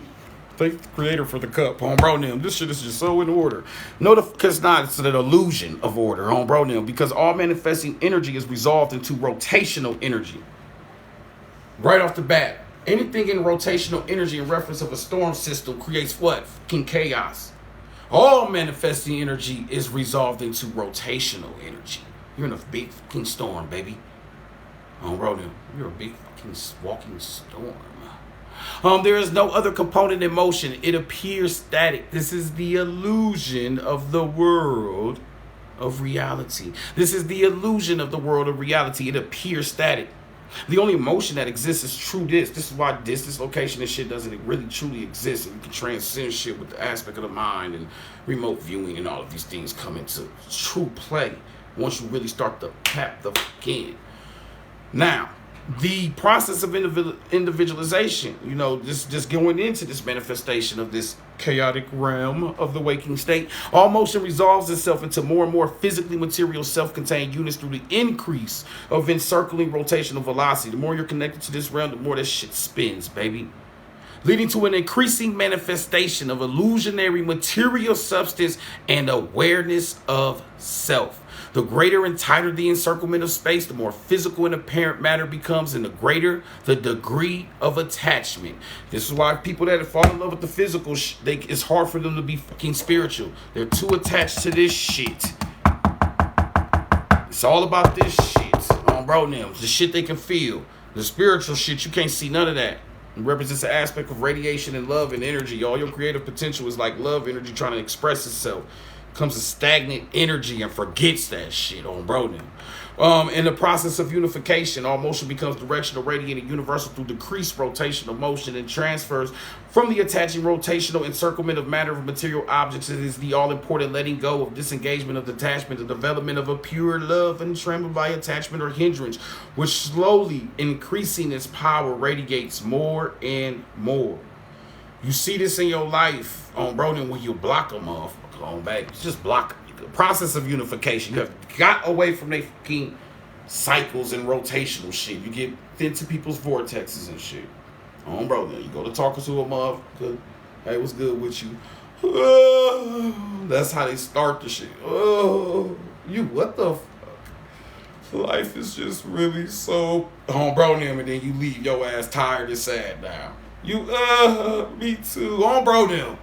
thank the creator for the cup. Bro, now, this shit is just so in order. No, because not. It's an illusion of order. Bro, now, because all manifesting energy is resolved into rotational energy. Right off the bat, anything in rotational energy in reference of a storm system creates what? Fucking chaos. All manifesting energy is resolved into rotational energy. You're in a big fucking storm, baby. Bro, now, you're a big fucking walking storm. There is no other component in motion. It appears static. This is the illusion of the world of reality. This is the illusion of the world of reality. It appears static. The only emotion that exists is true this. This is why distance, location, and shit doesn't really truly exist. And you can transcend shit with the aspect of the mind and remote viewing and all of these things come into true play once you really start to tap the fuck in. Now, the process of individualization, just going into this manifestation of this chaotic realm of the waking state, all motion resolves itself into more and more physically material self-contained units through the increase of encircling rotational velocity. The more you're connected to this realm, the more that shit spins, baby. Leading to an increasing manifestation of illusionary material substance and awareness of self. The greater and tighter the encirclement of space, the more physical and apparent matter becomes, and the greater the degree of attachment. This is why people that fall in love with the physical, it's hard for them to be fucking spiritual. They're too attached to this shit. It's all about this shit. Bro, now, the shit they can feel. The spiritual shit, you can't see none of that. It represents an aspect of radiation and love and energy. All your creative potential is like love energy trying to express itself. Comes to stagnant energy and forgets that shit bro now. In the process of unification, all motion becomes directional, radiant, and universal through decreased rotational motion and transfers from the attaching rotational encirclement of matter of material objects. It is the all-important letting go of disengagement of detachment, the development of a pure love untrammeled by attachment or hindrance, which slowly increasing its power radiates more and more. You see this in your life bro, when you block them off. Back. Just block the process of unification. You have got away from their fucking cycles and rotational shit. You get into people's vortexes and shit. Bro, then you go to talking to a motherfucker. Hey, what's good with you? That's how they start the shit. You what the fuck? Life is just really so bro, and then you leave your ass tired and sad now. You me too. Bro, them.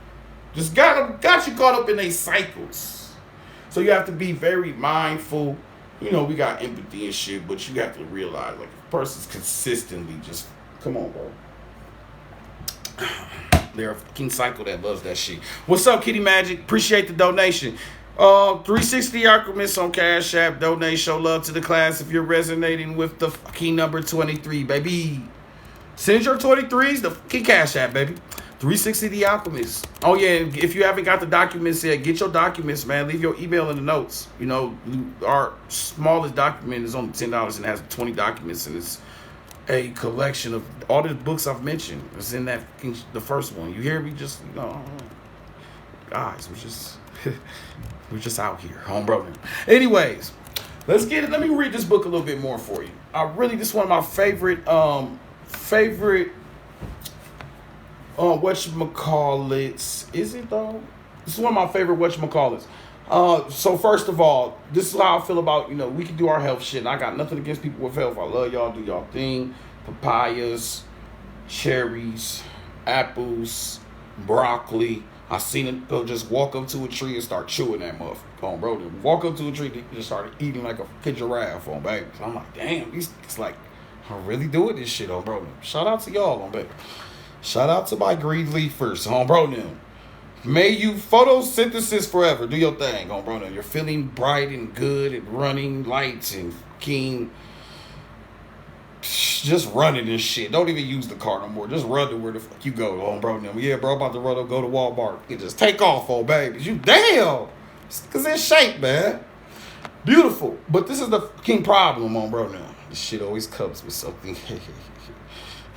Just got you caught up in their cycles. So you have to be very mindful. We got empathy and shit, but you have to realize, like, if a person's consistently just, come on, bro. They're a fucking cycle that loves that shit. What's up, Kitty Magic? Appreciate the donation. 360 the Alchemist on Cash App. Donate, show love to the class if you're resonating with the fucking number 23, baby. Send your 23s, the fucking Cash App, baby. 360 The Alchemist. Oh, yeah, if you haven't got the documents yet, get your documents, man. Leave your email in the notes. You know, our smallest document is only $10 and has 20 documents, and it's a collection of all the books I've mentioned. It's in that, the first one. You hear me? Just, you know, guys, we're just out here, homebro. Anyways, let's get it. Let me read this book a little bit more for you. This is one of my favorite whatchamacallits. Is it though? This is one of my favorite whatchamacallits. So first of all, this is how I feel about, we can do our health shit. And I got nothing against people with health. I love y'all. Do y'all thing. Papayas, cherries, apples, broccoli. I seen it. They'll just walk up to a tree and start chewing that motherfucker. Bro, they walk up to a tree, they just started eating like a giraffe on, baby. So I'm like, damn, it's like, I'm really doing this shit on, bro. Shout out to y'all on, baby. Shout out to my green leafers on, bro. May you photosynthesis forever. Do your thing on, bro. You're feeling bright and good and running lights and keen. Just running and shit. Don't even use the car no more. Just run to where the fuck you go on, bro. Yeah, bro, about to run. Go to Walmart. You just take off on, baby. You damn. Because it's shape, man. Beautiful. But this is the fucking problem on, bro. This shit always comes with something.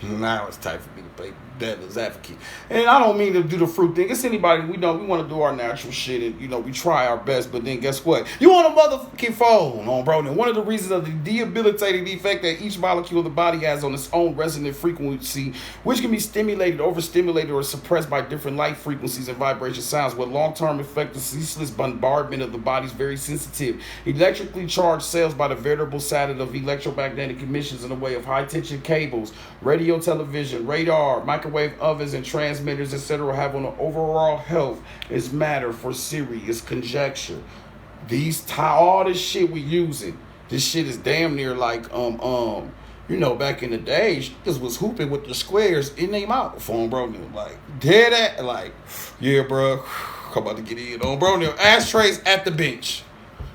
Now it's time for me to play devil's advocate. And I don't mean to do the fruit thing. It's anybody, we know we want to do our natural shit and, we try our best. But then guess what? You want a motherfucking phone on, bro. And one of the reasons of the debilitating effect that each molecule of the body has on its own resonant frequency, which can be stimulated, overstimulated, or suppressed by different light frequencies and vibration sounds, with long-term effect, the ceaseless bombardment of the body is very sensitive. Electrically charged cells by the veritable satin of electromagnetic emissions in the way of high-tension cables, radio, television, radar, microwave ovens, and transmitters, etc. have on the overall health is matter for serious conjecture. All this shit we using, this shit is damn near like back in the day, this was hooping with the squares in their mouth on, bro. Like dead at, like, yeah, bro, I'm about to get in on, bro. Ashtrays at the bench.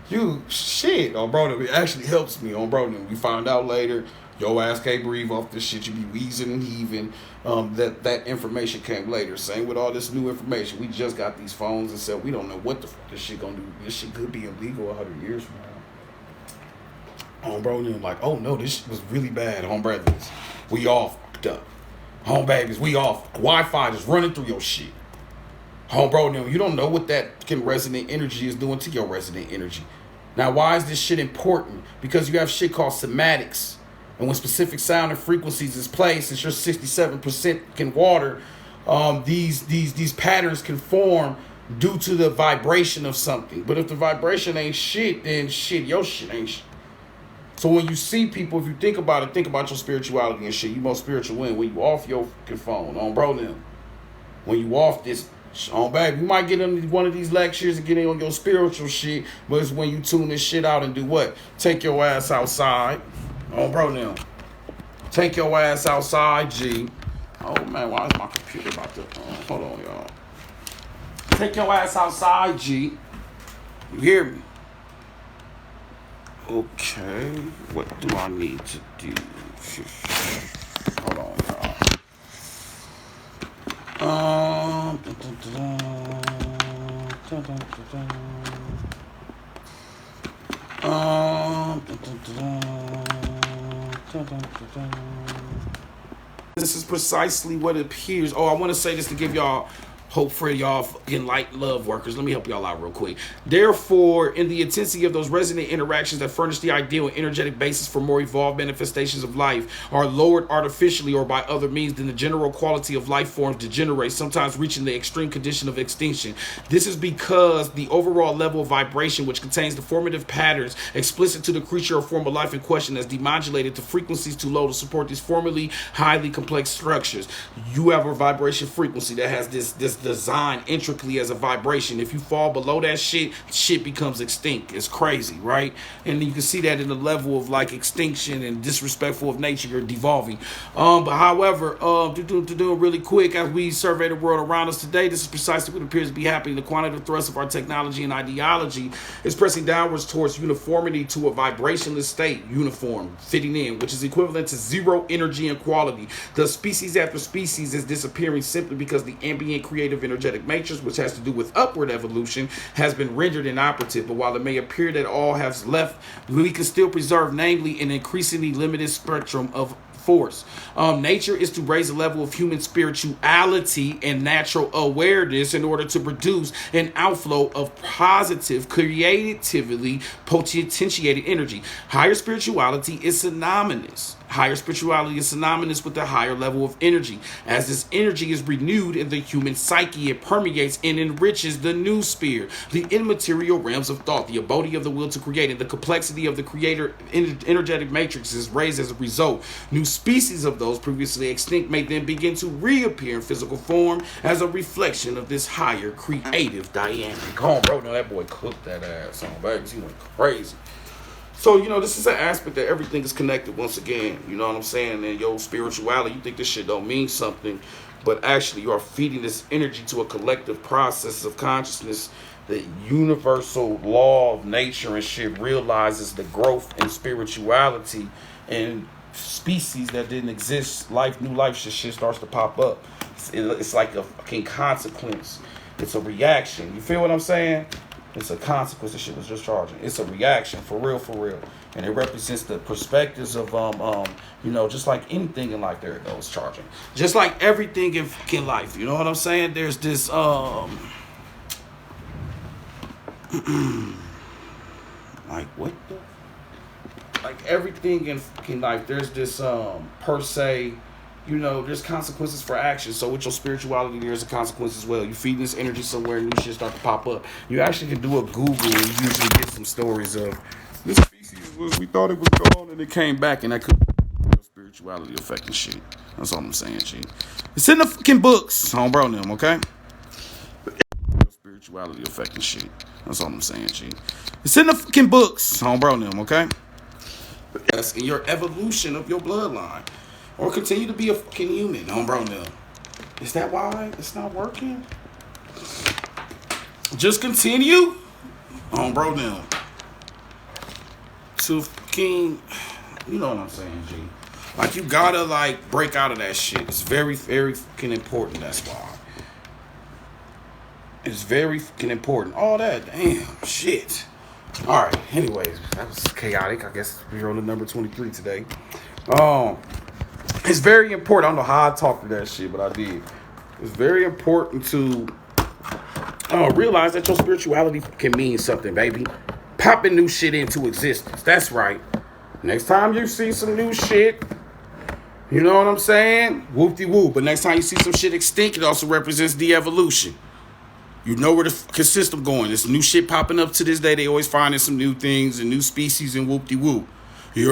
You shit on, bro. It actually helps me on, bro. We found out later. Your ass can't breathe off this shit. You be wheezing and heaving. That information came later. Same with all this new information. We just got these phones and said we don't know what the fuck this shit gonna do. This shit could be illegal 100 years from now. Bro, and like, oh no, this shit was really bad. Brothers, we all fucked up. Babies, we all Wi-Fi just running through your shit. Bro, you don't know what that resonant energy is doing to your resonant energy. Now, why is this shit important? Because you have shit called somatics. And when specific sound and frequencies is played, since you're 67% in water, these patterns can form due to the vibration of something. But if the vibration ain't shit, then shit, your shit ain't shit. So when you see people, if you think about it, think about your spirituality and shit. You most spiritual when you off your fucking phone, bro. When you off this, baby, you might get in one of these lectures and get in on your spiritual shit, but it's when you tune this shit out and do what? Take your ass outside. Bro, take your ass outside, G. Oh, man, why is my computer about to... hold on, y'all. Take your ass outside, G. You hear me? Okay, what do I need to do? Hold on, y'all. This is precisely what it appears. I want to say this to give y'all hope for y'all fucking light love workers. Let me help y'all out real quick. Therefore, in the intensity of those resonant interactions that furnish the ideal and energetic basis for more evolved manifestations of life are lowered artificially or by other means, then the general quality of life forms degenerate, sometimes reaching the extreme condition of extinction. This is because the overall level of vibration, which contains the formative patterns explicit to the creature or form of life in question, is demodulated to frequencies too low to support these formally highly complex structures. You have a vibration frequency that has this designed intricately as a vibration. If you fall below that shit becomes extinct. It's crazy, right? And you can see that in the level of like extinction and disrespectful of nature, you're devolving. But however, to do it really quick, as we survey the world around us today, this is precisely what appears to be happening. The quantitative thrust of our technology and ideology is pressing downwards towards uniformity to a vibrationless state, uniform, fitting in, which is equivalent to zero energy and quality. The species after species is disappearing simply because the ambient creative energetic matrix, which has to do with upward evolution, has been rendered inoperative. But while it may appear that all has left, we can still preserve, namely, an increasingly limited spectrum of force. Nature is to raise the level of human spirituality and natural awareness in order to produce an outflow of positive, creatively potentiated energy. Higher spirituality is synonymous. Higher spirituality is synonymous with the higher level of energy. As this energy is renewed in the human psyche, it permeates and enriches the new sphere, the immaterial realms of thought, the ability of the will to create, and the complexity of the creator energetic matrix is raised as a result. New species of those previously extinct may then begin to reappear in physical form as a reflection of this higher creative dynamic. Come on, bro. No, that boy cooked that ass on, baby. He went crazy. So, this is an aspect that everything is connected once again. You know what I'm saying? And your spirituality, you think this shit don't mean something, but actually you are feeding this energy to a collective process of consciousness. The universal law of nature and shit realizes the growth in spirituality and species that didn't exist. New life shit starts to pop up. It's like a fucking consequence. It's a reaction. You feel what I'm saying? It's a consequence. The shit was just charging. It's a reaction, for real, and it represents the perspectives of just like anything in life. There it goes, charging. Just like everything in fucking life. You know what I'm saying? There's this like what the like everything in fucking life. There's this per se. There's consequences for action. So with your spirituality, there's a consequence as well. You feed this energy somewhere, new shit start to pop up. You actually can do a Google and you usually get some stories of this species we thought it was gone and it came back, and that could be your spirituality affecting shit. That's all I'm saying, G. It's in the fucking books, homebro them, okay? Your spirituality affecting shit. That's all I'm saying, G. It's in the fucking books, homebro them, okay? That's in your evolution of your bloodline. Or continue to be a fucking human, homebro now. Is that why it's not working? Just continue, homebro now. To fucking, you know what I'm saying, G. Like, you gotta, break out of that shit. It's very, very fucking important, that's why. It's very fucking important. All that, damn, shit. Alright, anyways, that was chaotic. I guess we're on the number 23 today. It's very important. I don't know how I talked to that shit, but I did. It's very important to realize that your spirituality can mean something, baby. Popping new shit into existence. That's right. Next time you see some new shit, you know what I'm saying? Whoop-de-whoop. But next time you see some shit extinct, it also represents de-evolution. You know where the fucking system going. There's new shit popping up to this day. They always finding some new things and new species and whoop-de-whoop. You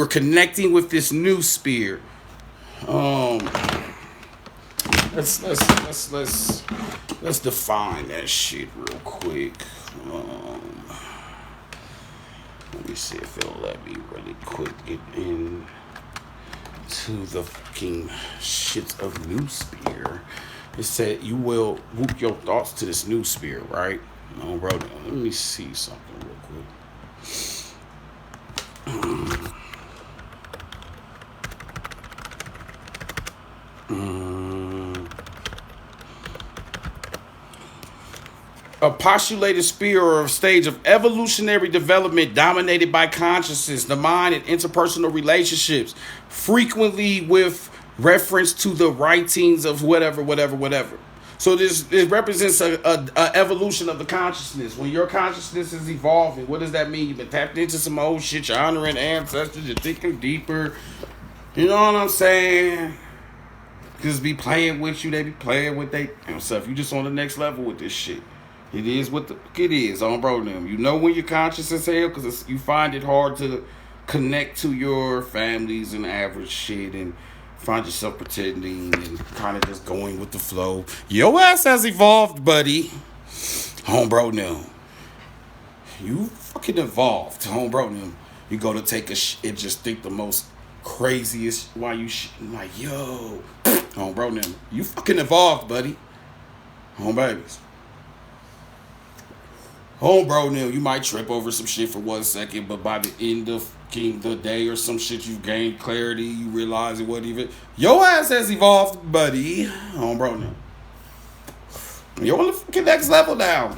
are connecting with this new sphere. Let's define that shit real quick. Let me see if it'll let me really quick get in to the fucking shit of new sphere. It said you will whoop your thoughts to this new sphere, right? No, bro. Let me see something real quick. A postulated sphere or a stage of evolutionary development dominated by consciousness, the mind, and interpersonal relationships, frequently with reference to the writings of whatever. So it represents a evolution of the consciousness. When your consciousness is evolving, what does that mean? You've been tapped into some old shit, you're honoring ancestors, you're thinking deeper. You know what I'm saying? Just be playing with you, they be playing with they stuff. You just on the next level with this shit. It is what it is, on bro them. You know when you're conscious as hell because you find it hard to connect to your families and average shit and find yourself pretending and kind of just going with the flow. Your ass has evolved, buddy. Homebro now. You fucking evolved, homebro now. You go to take a shit and just think the most craziest why you like, yo, homebro now. You fucking evolved, buddy. Home babies. Homebro now, you might trip over some shit for 1 second, but by the end of the day or some shit, you've gained clarity, you realize it wasn't even. Your ass has evolved, buddy. Homebro now. You're on the fucking next level now.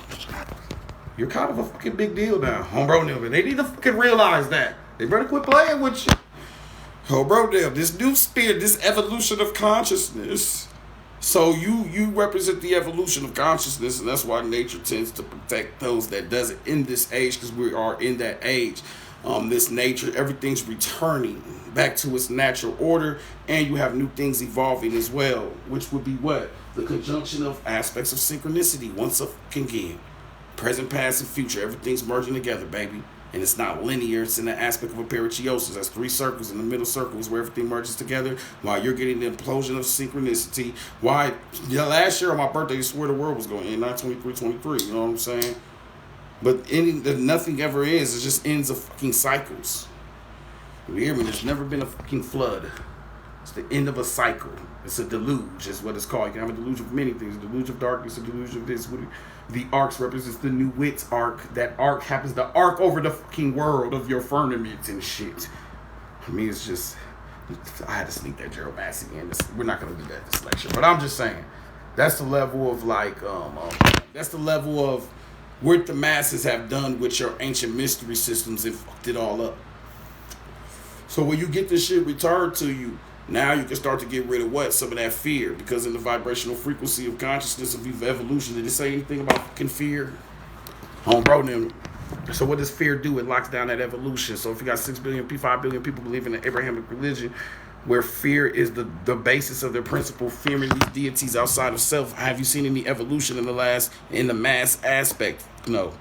You're kind of a fucking big deal now. Homebro now. They need to fucking realize that. They better quit playing with you. Homebro now. This new spirit, this evolution of consciousness. So you represent the evolution of consciousness, and that's why nature tends to protect those that does it in this age, because we are in that age. This nature, everything's returning back to its natural order, and you have new things evolving as well, which would be what? The conjunction of aspects of synchronicity once again. Present, past, and future, everything's merging together, baby. And it's not linear, it's in the aspect of a perichosis. That's 3 circles, and the middle circle is where everything merges together while you're getting the implosion of synchronicity. Why? Last year on my birthday, you swore the world was going to end, not 23, you know what I'm saying? But nothing ever is, it just ends of fucking cycles. You hear me? There's never been a fucking flood. It's the end of a cycle. It's a deluge, is what it's called. You can have a deluge of many things. A deluge of darkness, a deluge of this. The arcs represents the new wits arc. That arc happens to arc over the fucking world of your firmament and shit. I mean, it's just, I had to sneak that Gerald Massey in. We're not going to do that this lecture. But I'm just saying, that's the level of that's the level of what the masses have done with your ancient mystery systems and fucked it all up. So when you get this shit returned to you, now you can start to get rid of what? Some of that fear. Because in the vibrational frequency of consciousness of evolution, did it say anything about fucking fear? Homebro them. So what does fear do? It locks down that evolution. So if you got 6 billion, 5 billion people believe in the Abrahamic religion, where fear is the basis of their principle, fearing these deities outside of self, have you seen any evolution in the mass aspect? No.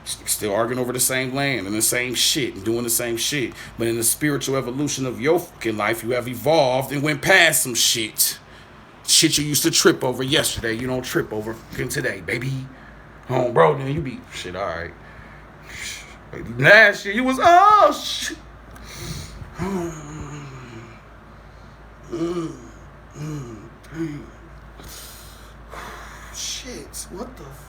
Still arguing over the same land and the same shit and doing the same shit. But in the spiritual evolution of your fucking life, you have evolved and went past some shit. Shit you used to trip over yesterday, you don't trip over fucking today, baby. Bro, then you be, shit, all right. Last year you was, oh, shit. Shit, what the fuck?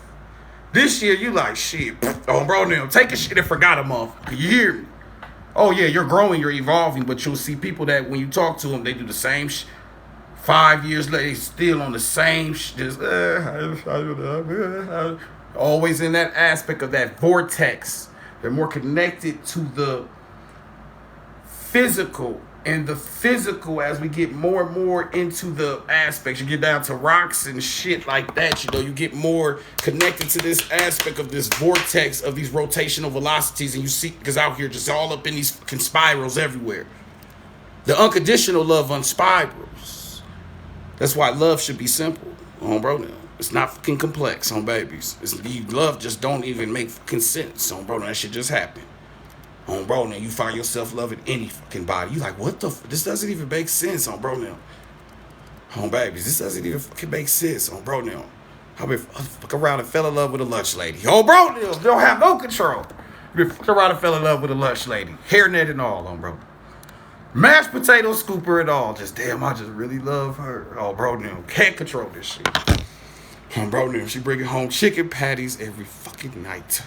This year, you like, shit, bro, now, take a shit and forgot a motherfucker. You hear me? Oh, yeah, you're growing, you're evolving, but you'll see people that when you talk to them, they do the same shit. 5 years later, they still on the same shit. Just, always in that aspect of that vortex. They're more connected to the physical. And the physical, as we get more and more into the aspects, you get down to rocks and shit like that, you get more connected to this aspect of this vortex of these rotational velocities, and you see, because out here just all up in these fucking spirals everywhere. The unconditional love unspirals. That's why love should be simple, bro. Now it's not fucking complex, babies. Love just don't even make fucking sense, bro. That shit just happen. Bro, now you find yourself loving any fucking body. You like, what the this doesn't even make sense, bro, now. Babies, this doesn't even fucking make sense, bro, now. I've been fucking around and fell in love with a lunch lady. Bro, now, you don't have no control. Been fucking around and fell in love with a lunch lady. Hairnet and all, bro. Mashed potato scooper and all. Just, damn, I just really love her. Bro, now, can't control this shit. Bro, now, she bringing home chicken patties every fucking night.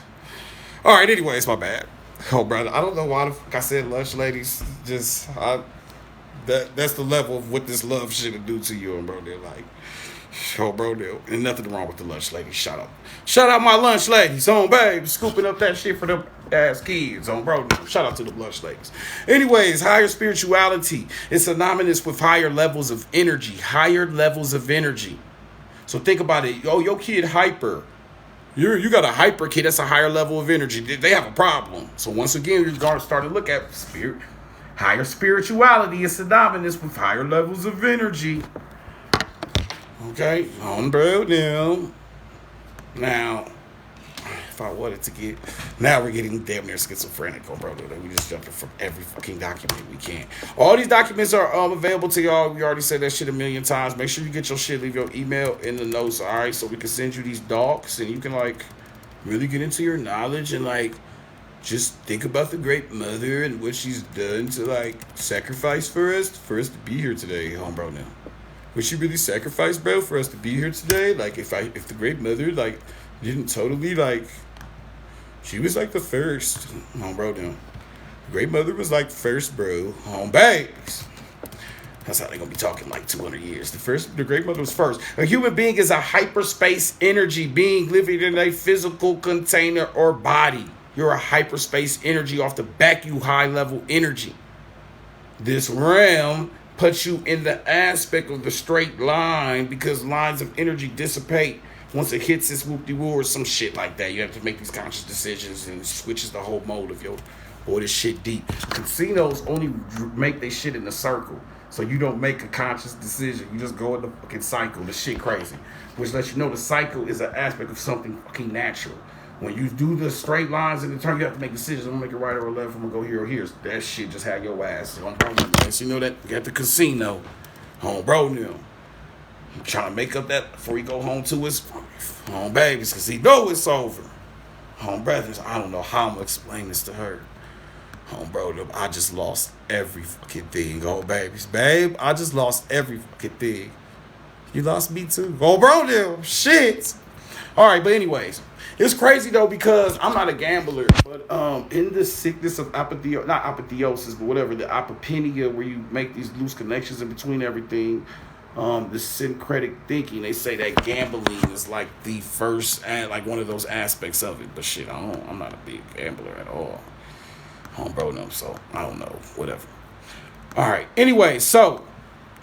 All right, anyway, it's my bad. Brother, I don't know why the fuck I said lunch ladies. Just, that's the level of what this love shit do to you, bro. They're like, bro, and nothing wrong with the lunch ladies. Shout out my lunch ladies, babe, scooping up that shit for them ass kids, bro. Shout out to the lunch ladies. Anyways, higher spirituality is synonymous with higher levels of energy. So think about it. Your kid hyper. You got a hyper kid, that's a higher level of energy. They have a problem. So once again, you're going to start to look at spirit. Higher spirituality is synonymous with higher levels of energy. Okay, bro, now if I wanted to get. Now we're getting damn near schizophrenic, bro. We just jumping from every fucking document we can. All these documents are available to y'all. We already said that shit a million times. Make sure you get your shit. Leave your email in the notes, all right? So we can send you these docs and you can, like, really get into your knowledge and, like, just think about the great mother and what she's done to, like, sacrifice for us to be here today, bro. Now, would she really sacrifice, bro, for us to be here today? Like, if the great mother, like, didn't totally, like, she was, like, the first, bro. Now, the great mother was, like, first, bro, babes. That's how they gonna be talking like 200 years. The great mother was first. A human being is a hyperspace energy being living in a physical container or body. You're a hyperspace energy off the back, you high level energy. This realm puts you in the aspect of the straight line because lines of energy dissipate once it hits this whoop-de-woo or some shit like that. You have to make these conscious decisions and it switches the whole mode of your, boy, this shit deep. Casinos only make their shit in a circle. So you don't make a conscious decision. You just go in the fucking cycle. The shit crazy. Which lets you know the cycle is an aspect of something fucking natural. When you do the straight lines in the turn, you have to make decisions. I'm going to make it right or left. I'm going to go here or here. That shit just had your ass. Bro, you know that? You at the casino. Bro, now. I'm trying to make up that before he go home to his babies because he know it's over. Brothers, I don't know how I'm going to explain this to her. Bro, I just lost every fucking thing. Babies. Babe, I just lost every fucking thing. You lost me too. Bro, now. Shit. All right, but anyways. It's crazy, though, because I'm not a gambler, but in the sickness of not apotheosis, but whatever, the apopenia, where you make these loose connections in between everything, the syncretic thinking, they say that gambling is like the first, like one of those aspects of it. But shit, I'm not a big gambler at all. Bro, no, so I don't know, whatever. All right, anyway, so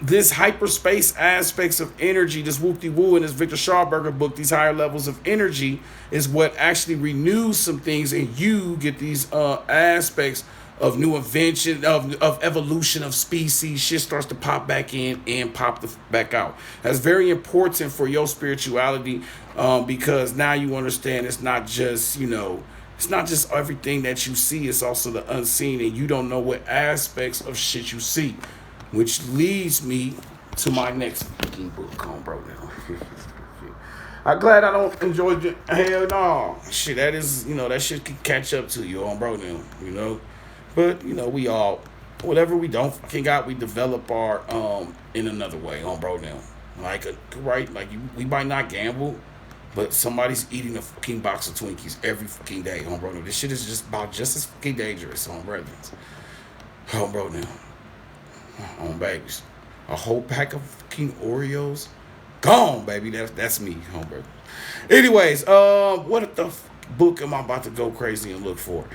this hyperspace aspects of energy, this whoop-de-woo in this Victor Schauberger book, these higher levels of energy is what actually renews some things, and you get these aspects of new invention, of evolution of species. Shit starts to pop back in and pop back out. That's very important for your spirituality because now you understand it's not just, it's not just everything that you see, it's also the unseen, and you don't know what aspects of shit you see. Which leads me to my next fucking book, bro. I'm glad I don't enjoy it. Hell no. Shit, that is, that shit can catch up to you, bro, now, But, we all, whatever we don't fucking got, we develop our, in another way, bro, now. Like, we might not gamble, but somebody's eating a fucking box of Twinkies every fucking day, bro, now. This shit is just as fucking dangerous, bro, bro, now. Babies, a whole pack of fucking Oreos, gone, baby. That's me, bro. Anyways, what the book am I about to go crazy and look for?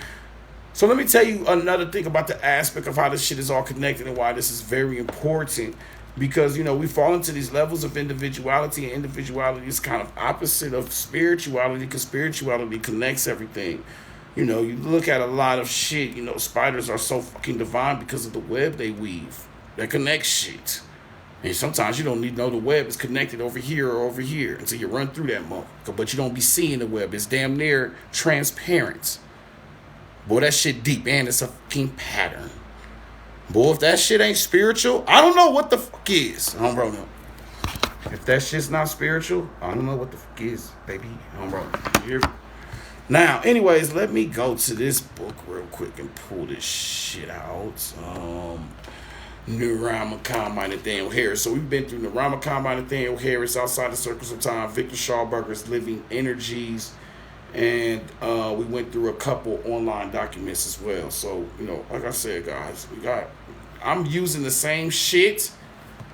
So let me tell you another thing about the aspect of how this shit is all connected and why this is very important. Because, we fall into these levels of individuality, and individuality is kind of opposite of spirituality because spirituality connects everything. You look at a lot of shit, spiders are so fucking divine because of the web they weave. That connects shit. And sometimes you don't need to know the web is connected over here or over here until you run through that motherfucker. But you don't be seeing the web. It's damn near transparent. Boy, that shit deep, and it's a fucking pattern. Boy, if that shit ain't spiritual, I don't know what the fuck is. Bro, no. If that shit's not spiritual, I don't know what the fuck is, baby. Bro. Now, anyways, let me go to this book real quick and pull this shit out. Neuronomicon by Nathaniel Harris. So we've been through Neuronomicon by Nathaniel Harris, Outside the Circles of Time, Victor Schauberger's Living Energies, and we went through a couple online documents as well. So, like I said, guys, I'm using the same shit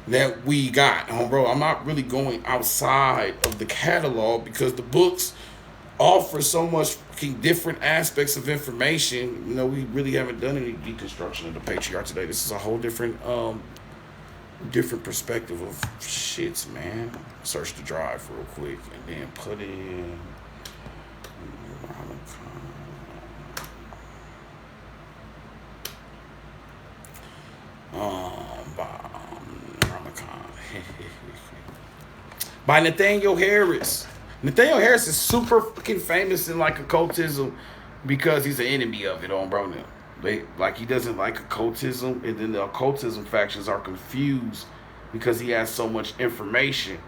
that we got, bro. I'm not really going outside of the catalog because the books offer so much fucking different aspects of information. We really haven't done any deconstruction of the patriarch today. This is a whole different perspective of shits, man. Search the drive real quick and then put in by Nathaniel Harris. Nathaniel Harris is super fucking famous in like occultism because he's an enemy of it on bro now. Like he doesn't like occultism, and then the occultism factions are confused because he has so much information.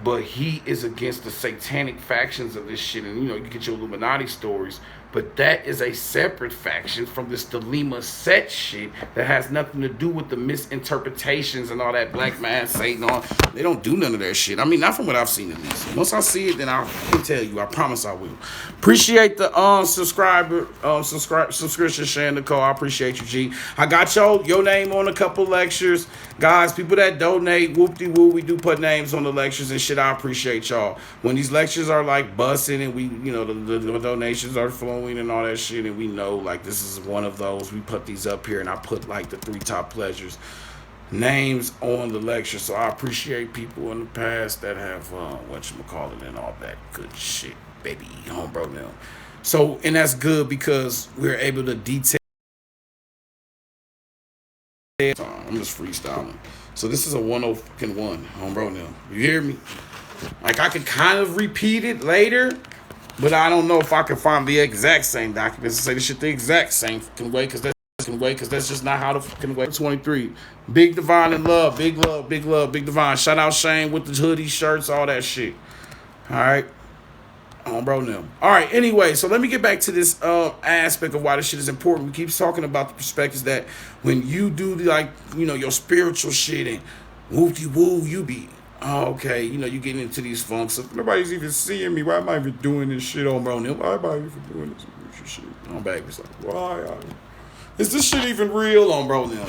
But he is against the satanic factions of this shit. And, you know, you get your Illuminati stories. But that is a separate faction from this Delima set shit that has nothing to do with the misinterpretations and all that black man Satan on. They don't do none of that shit. I mean, not from what I've seen at least. Once I see it, then I can tell you. I promise I will. Appreciate the subscription, Shan Nicole. I appreciate you, G. I got your name on a couple lectures. Guys, people that donate, whoop-de-woo, we do put names on the lectures and shit. I appreciate y'all. When these lectures are like busting and we, you know, the donations are flowing and all that shit, and we know like this is one of those, we put these up here and I put like the 3 top pleasures names on the lecture. So I appreciate people in the past that have whatchamacallit and all that good shit, baby, homebro now. So, and that's good because we're able to detail. I'm just freestyling. So this is a 101, homebro now. You hear me? Like I could kind of repeat it later, but I don't know if I can find the exact same documents to say this shit the exact same fucking way, because that's just not how the fucking way. 23. Big Divine and love. Big love, big love, big Divine. Shout out Shane with the hoodie, shirts, all that shit. All right. Bro, no. All right, anyway, so let me get back to this aspect of why this shit is important. We keep talking about the perspectives that when you do, like, you know, your spiritual shit and woo-de-woo, you be, okay, you know, you getting into these funks. If nobody's even seeing me, why am I even doing this shit on bro? Why am I even doing this spiritual shit? On back, it's like, why? Is this shit even real on bro now?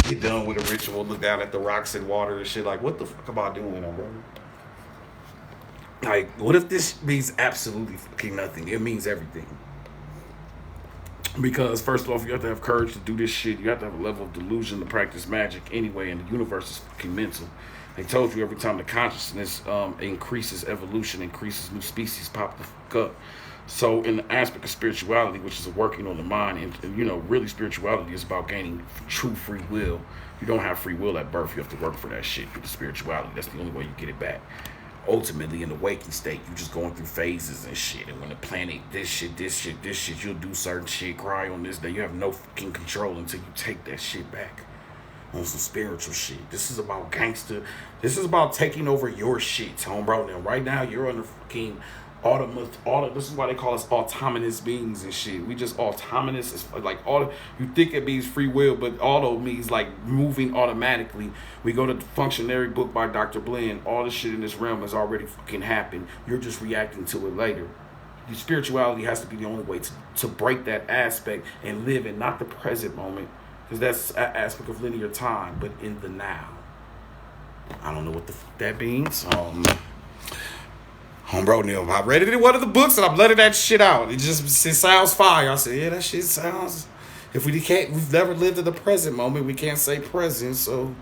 Get done with a ritual, look down at the rocks and water and shit, like, what the fuck am I doing on bro? Like, what if this means absolutely fucking nothing? It means everything. Because, first off, you have to have courage to do this shit. You have to have a level of delusion to practice magic anyway, and the universe is fucking mental. They told you every time the consciousness increases, evolution increases, new species pop the fuck up. So, in the aspect of spirituality, which is working on the mind, and you know, really spirituality is about gaining true free will. You don't have free will at birth. You have to work for that shit with the spirituality. That's the only way you get it back. Ultimately, in the waking state, you just going through phases and shit. And when the planet, this shit, you'll do certain shit, cry on this day. You have no fucking control until you take that shit back on some spiritual shit. This is about gangster. This is about taking over your shit, homebro. Now, right now, you're under fucking this is why they call us autonomous beings and shit. We just autonomous. It's like you think it means free will, but auto means like moving automatically. We go to the Functionary book by Dr. Blinn. All the shit in this realm has already fucking happened. You're just reacting to it later. Your spirituality has to be the only way to break that aspect and live in not the present moment, because that's an aspect of linear time, but in the now. I don't know what the fuck that means. Homebro, Neil, I read it in one of the books and I'm letting that shit out. It sounds fire. I said, yeah, that shit sounds. If we've never lived in the present moment, we can't say present. So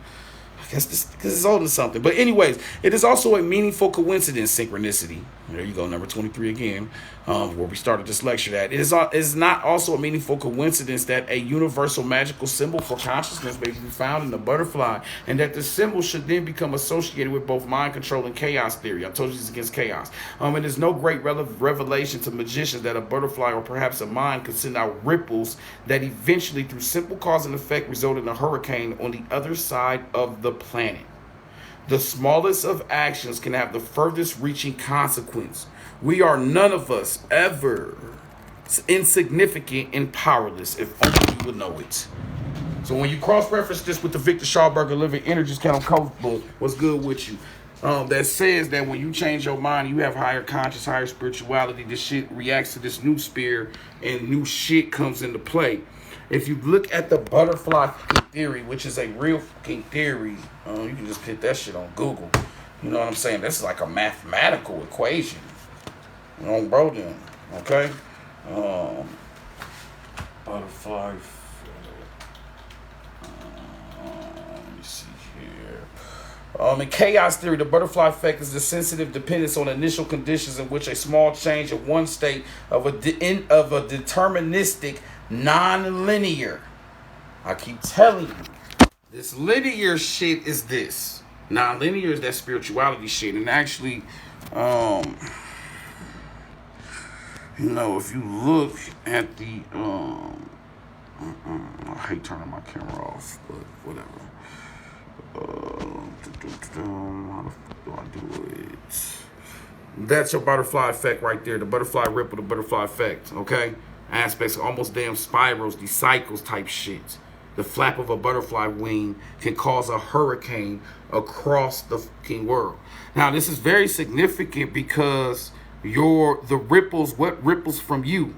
I guess this because it's holding something. But anyways, it is also a meaningful coincidence, synchronicity. There you go, number 23 again, where we started this lecture. That it is not also a meaningful coincidence that a universal magical symbol for consciousness may be found in the butterfly, and that the symbol should then become associated with both mind control and chaos theory. I told you it's against chaos. It is no great revelation to magicians that a butterfly or perhaps a mind could send out ripples that eventually, through simple cause and effect, result in a hurricane on the other side of the planet. The smallest of actions can have the furthest reaching consequence. We are none of us ever insignificant and powerless, if only we would know it. So when you cross-reference this with the Victor Schauberger Living Energies Count Coach book, what's good with you? That says that when you change your mind, you have higher conscious, higher spirituality. This shit reacts to this new spirit and new shit comes into play. If you look at the butterfly theory, which is a real fucking theory, you can just hit that shit on Google. You know what I'm saying? This is like a mathematical equation. You know, bro, then, okay? Butterfly. Let me see here. In chaos theory, the butterfly effect is the sensitive dependence on initial conditions in which a small change of one state of a deterministic non-linear. I keep telling you, this linear shit is this. Non-linear is that spirituality shit. And actually, You know, if you look at the I hate turning my camera off, but whatever. How the fuck do I do it? That's your butterfly effect right there. The butterfly ripple, the butterfly effect. Okay, aspects of almost damn spirals, these cycles type shit. The flap of a butterfly wing can cause a hurricane across the fucking world. Now, this is very significant because the ripples, what ripples from you?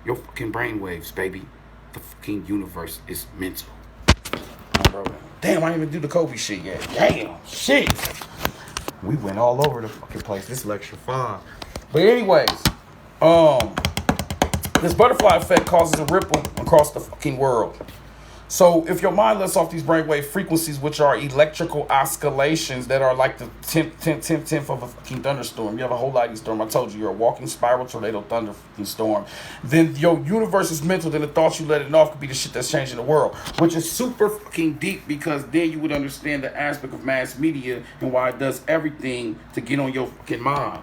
Your fucking brainwaves, baby. The fucking universe is mental. Damn, I didn't even do the Kobe shit yet. Damn, shit. We went all over the fucking place. This is lecture 5. But anyways, this butterfly effect causes a ripple across the fucking world. So if your mind lets off these brainwave frequencies, which are electrical oscillations that are like the 10th of a fucking thunderstorm. You have a whole lightning storm. I told you, you're a walking spiral, tornado, thunder fucking storm. Then your universe is mental. Then the thoughts you let it off could be the shit that's changing the world, which is super fucking deep, because then you would understand the aspect of mass media and why it does everything to get on your fucking mind.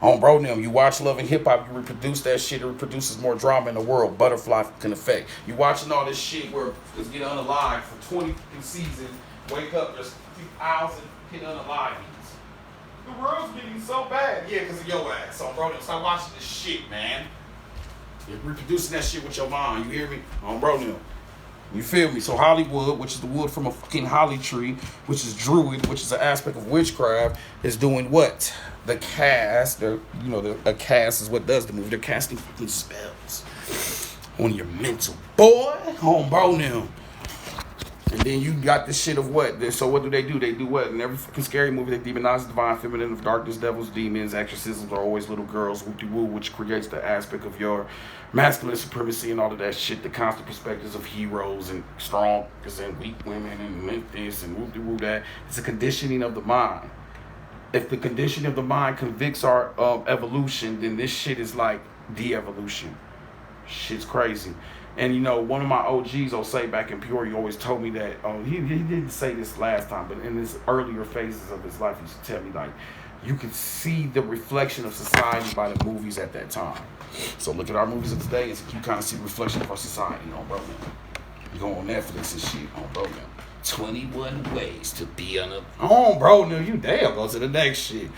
On bro, them, you watch Love and Hip Hop, you reproduce that shit, it reproduces more drama in the world. Butterfly fucking effect. You watching all this shit where it's get unalive for 20 fucking seasons, wake up, there's 2,000 fucking unalive. The world's getting so bad. Yeah, because of your ass. So bro, them, stop watching this shit, man. You're reproducing that shit with your mind, you hear me? On bro, them. You feel me? So Hollywood, which is the wood from a fucking holly tree, which is druid, which is an aspect of witchcraft, is doing what? The cast, a cast is what does the movie. They're casting fucking spells on your mental, boy. Home bro now. And then you got this shit of what? So what do? They do what? In every fucking scary movie, they demonize the divine feminine of darkness, devils, demons, exorcisms are always little girls, whoop-de-woo, which creates the aspect of your masculine supremacy and all of that shit, the constant perspectives of heroes and strong and weak women and this and whoop-de-woo that. It's a conditioning of the mind. If the conditioning of the mind convicts our evolution, then this shit is like de-evolution. Shit's crazy. And you know, one of my OGs, I'll say back in Peoria, always told me that, he didn't say this last time, but in his earlier phases of his life, he used to tell me, like, you could see the reflection of society by the movies at that time. So look at our movies of today, and you kind of see the reflection of our society, bro, man. You go on Netflix and shit, bro, man. 21 ways to be on a... bro, no, you damn, go to the next shit.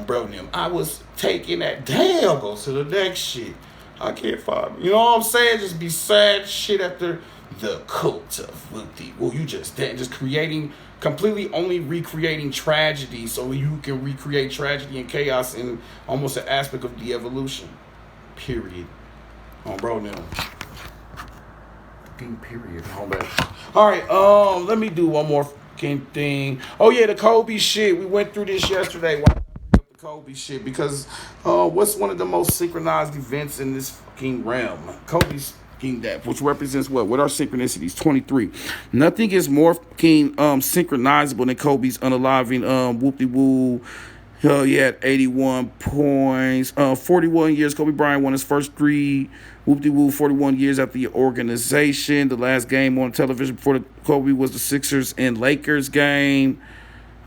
Bro, them. I was taking that, damn, go to the next shit. I can't find me. You know what I'm saying? Just be sad shit after the cult of Wilty. Well, you just creating, completely only recreating tragedy so you can recreate tragedy and chaos in almost an aspect of the evolution. Period. Bro, now. Period. All right, let me do one more fucking thing. Oh, yeah, the Kobe shit. We went through this yesterday. Why Kobe shit? Because what's one of the most synchronized events in this fucking realm? Kobe's fucking death, which represents what are synchronicities? 23. Nothing is more fucking synchronizable than Kobe's unaliving whoop-de-woo. He had 81 points. 41 years. Kobe Bryant won his first 3 whoop-de-woo 41 years after the organization. The last game on television before Kobe was the Sixers and Lakers game.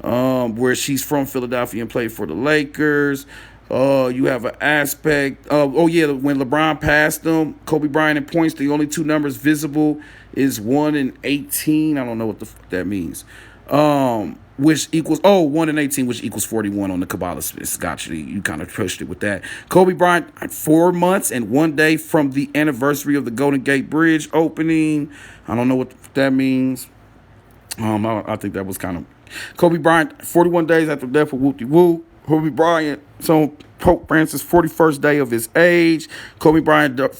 Where she's from Philadelphia and played for the Lakers. You have an aspect of, when LeBron passed them, Kobe Bryant in points, the only 2 numbers visible is 1 and 18. I don't know what the fuck that means. Which equals, 1 and 18, which equals 41 on the Kabbalah Smiths. Got you. You kind of pushed it with that. Kobe Bryant, 4 months and 1 day from the anniversary of the Golden Gate Bridge opening. I don't know what that means. I think that was kind of... Kobe Bryant, 41 days after death of whoop-de-woo. Kobe Bryant, so Pope Francis' 41st day of his age. Kobe Bryant's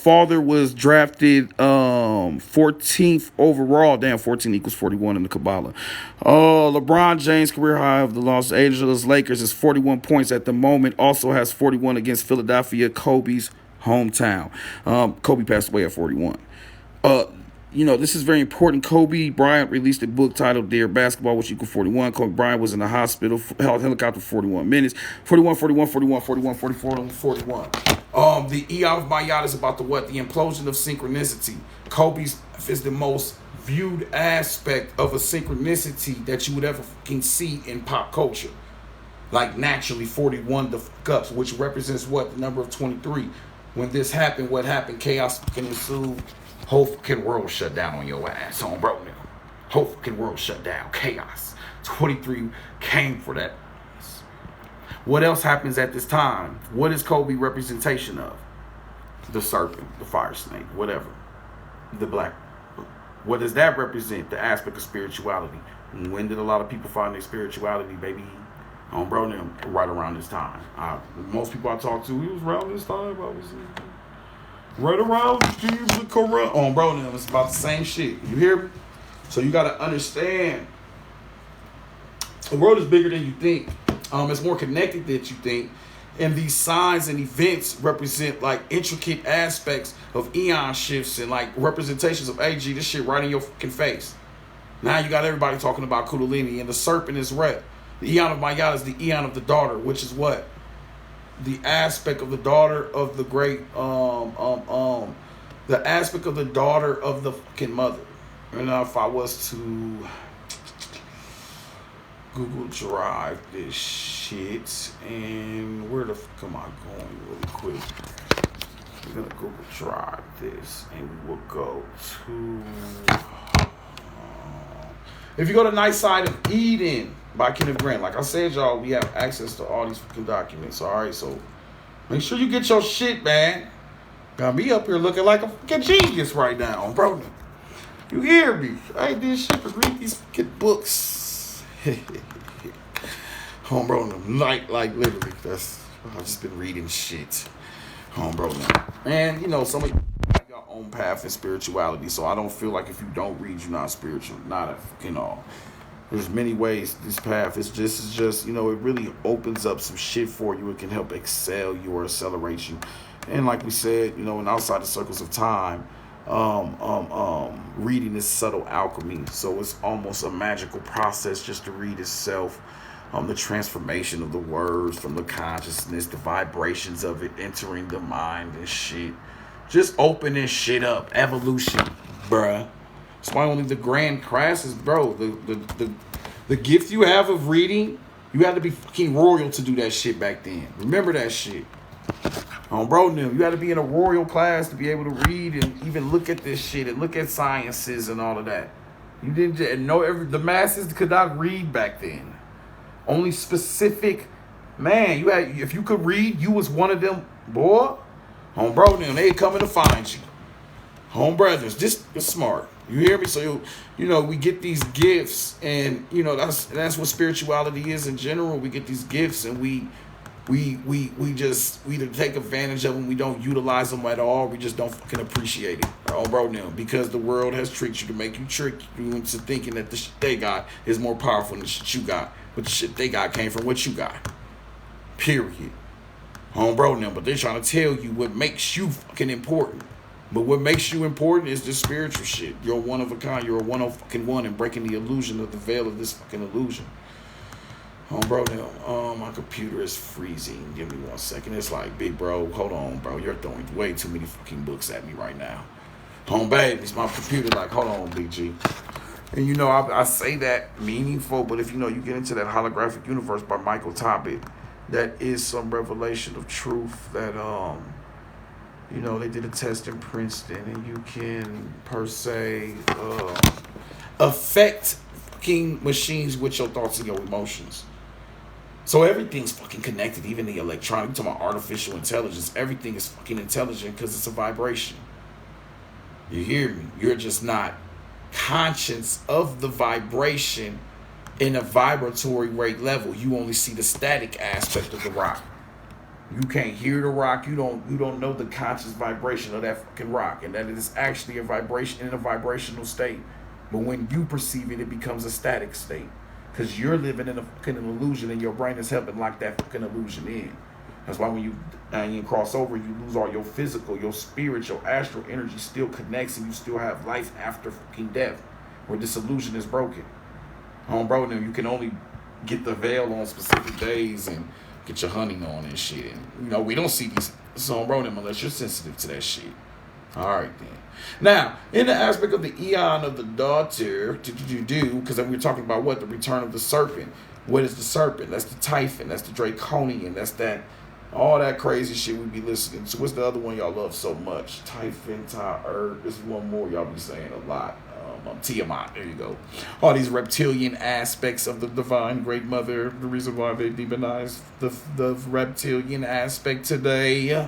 father was drafted 14th overall. Damn, 14 equals 41 in the Kabbalah. LeBron James' career high of the Los Angeles Lakers is 41 points at the moment. Also has 41 against Philadelphia, Kobe's hometown. Kobe passed away at 41. This is very important. Kobe Bryant released a book titled Dear Basketball, which equals 41. Kobe Bryant was in the hospital, held helicopter for 41 minutes. 41, 41, 41, 41, 44, 41. The Iyah of Mayat is about the what? The implosion of synchronicity. Kobe's is the most viewed aspect of a synchronicity that you would ever fucking see in pop culture. Like naturally 41 the cups, which represents what? The number of 23. When this happened, what happened? Chaos can ensue. Whole fucking world shut down on your ass, on bro now. Whole fucking world shut down. Chaos. 23 came for that. What else happens at this time? What is Kobe representation of? The serpent, the fire snake, whatever. The black. What does that represent? The aspect of spirituality. When did a lot of people find their spirituality, baby? On bro them right around this time. Most people I talk to, it was around this time. I was right around the Quran. On bro them, it's about the same shit. You hear me? So you gotta understand, the world is bigger than you think. It's more connected than you think. And these signs and events represent like intricate aspects of eon shifts and like representations of AG. This shit right in your fucking face. Now you got everybody talking about Kundalini, and the serpent is rep. The eon of Mayat is the eon of the daughter, which is what? The aspect of the daughter of the great, the aspect of the daughter of the fucking mother. And if I was to Google Drive this shit, and where the fuck am I going really quick? We're gonna Google Drive this, and we will go to, if you go to Night Side of Eden by Kenneth Grant, like I said, y'all, we have access to all these fucking documents. All right, so make sure you get your shit, man. Got me up here looking like a fucking genius right now, bro. You hear me? I ain't did shit but read these fucking books. Home bro, like literally, I've just been reading shit. Home bro, and you know, some of you have your own path in spirituality, so I don't feel like if you don't read, you're not spiritual. Not a fucking all. There's many ways this path is just, you know, it really opens up some shit for you. It can help excel your acceleration. And like we said, you know, and outside the circles of time, reading is subtle alchemy. So it's almost a magical process just to read itself. The transformation of the words from the consciousness, the vibrations of it entering the mind and shit. Just opening shit up. Evolution, bruh. That's why only the grand classes, bro. The gift you have of reading, you had to be fucking royal to do that shit back then. Remember that shit. Bro, you had to be in a royal class to be able to read and even look at this shit and look at sciences and all of that. You didn't know the masses could not read back then. Only specific, man, you had, if you could read, you was one of them, boy. Bro, they coming to find you. Home brothers, just smart. You hear me? So you know, we get these gifts, and you know that's what spirituality is in general. We get these gifts, and we either take advantage of them, we don't utilize them at all, we just don't fucking appreciate it. Bro, because the world has tricked you to make you trick you into thinking that the shit they got is more powerful than the shit you got, but the shit they got came from what you got. Period. Bro, but they're trying to tell you what makes you fucking important. But what makes you important is the spiritual shit. You're one of a kind. You're a one of fucking one, and breaking the illusion of the veil of this fucking illusion. Bro, my computer is freezing. Give me 1 second. It's like, big bro, hold on, bro. You're throwing way too many fucking books at me right now. Babe, it's my computer. Like, hold on, BG. And you know, I say that meaningful, but if you know, you get into that holographic universe by Michael Toppett, that is some revelation of truth that you know, they did a test in Princeton, and you can, per se, affect fucking machines with your thoughts and your emotions. So everything's fucking connected, even the electronic. You're talking about artificial intelligence. Everything is fucking intelligent because it's a vibration. You hear me? You're just not conscious of the vibration in a vibratory rate level. You only see the static aspect of the rock. You can't hear the rock. You don't know the conscious vibration of that fucking rock, and that it is actually a vibration in a vibrational state. But when you perceive it, it becomes a static state, because you're living in a fucking illusion, and your brain is helping lock that fucking illusion in. That's why when you cross over, you lose all your physical, your spirit, your astral energy still connects, and you still have life after fucking death, where this illusion is broken. Bro, now you can only get the veil on specific days and get your hunting on and shit. And, you know, we don't see these so bro unless you're sensitive to that shit. Alright then. Now, in the aspect of the eon of the daughter, because we were talking about what? The return of the serpent. What is the serpent? That's the Typhon. That's the Draconian. That's that, all that crazy shit we be listening to. What's the other one y'all love so much? Typhon, This is one more y'all be saying a lot. Tiamat. There you go. All these reptilian aspects of the divine great mother. The reason why they demonize the reptilian aspect today.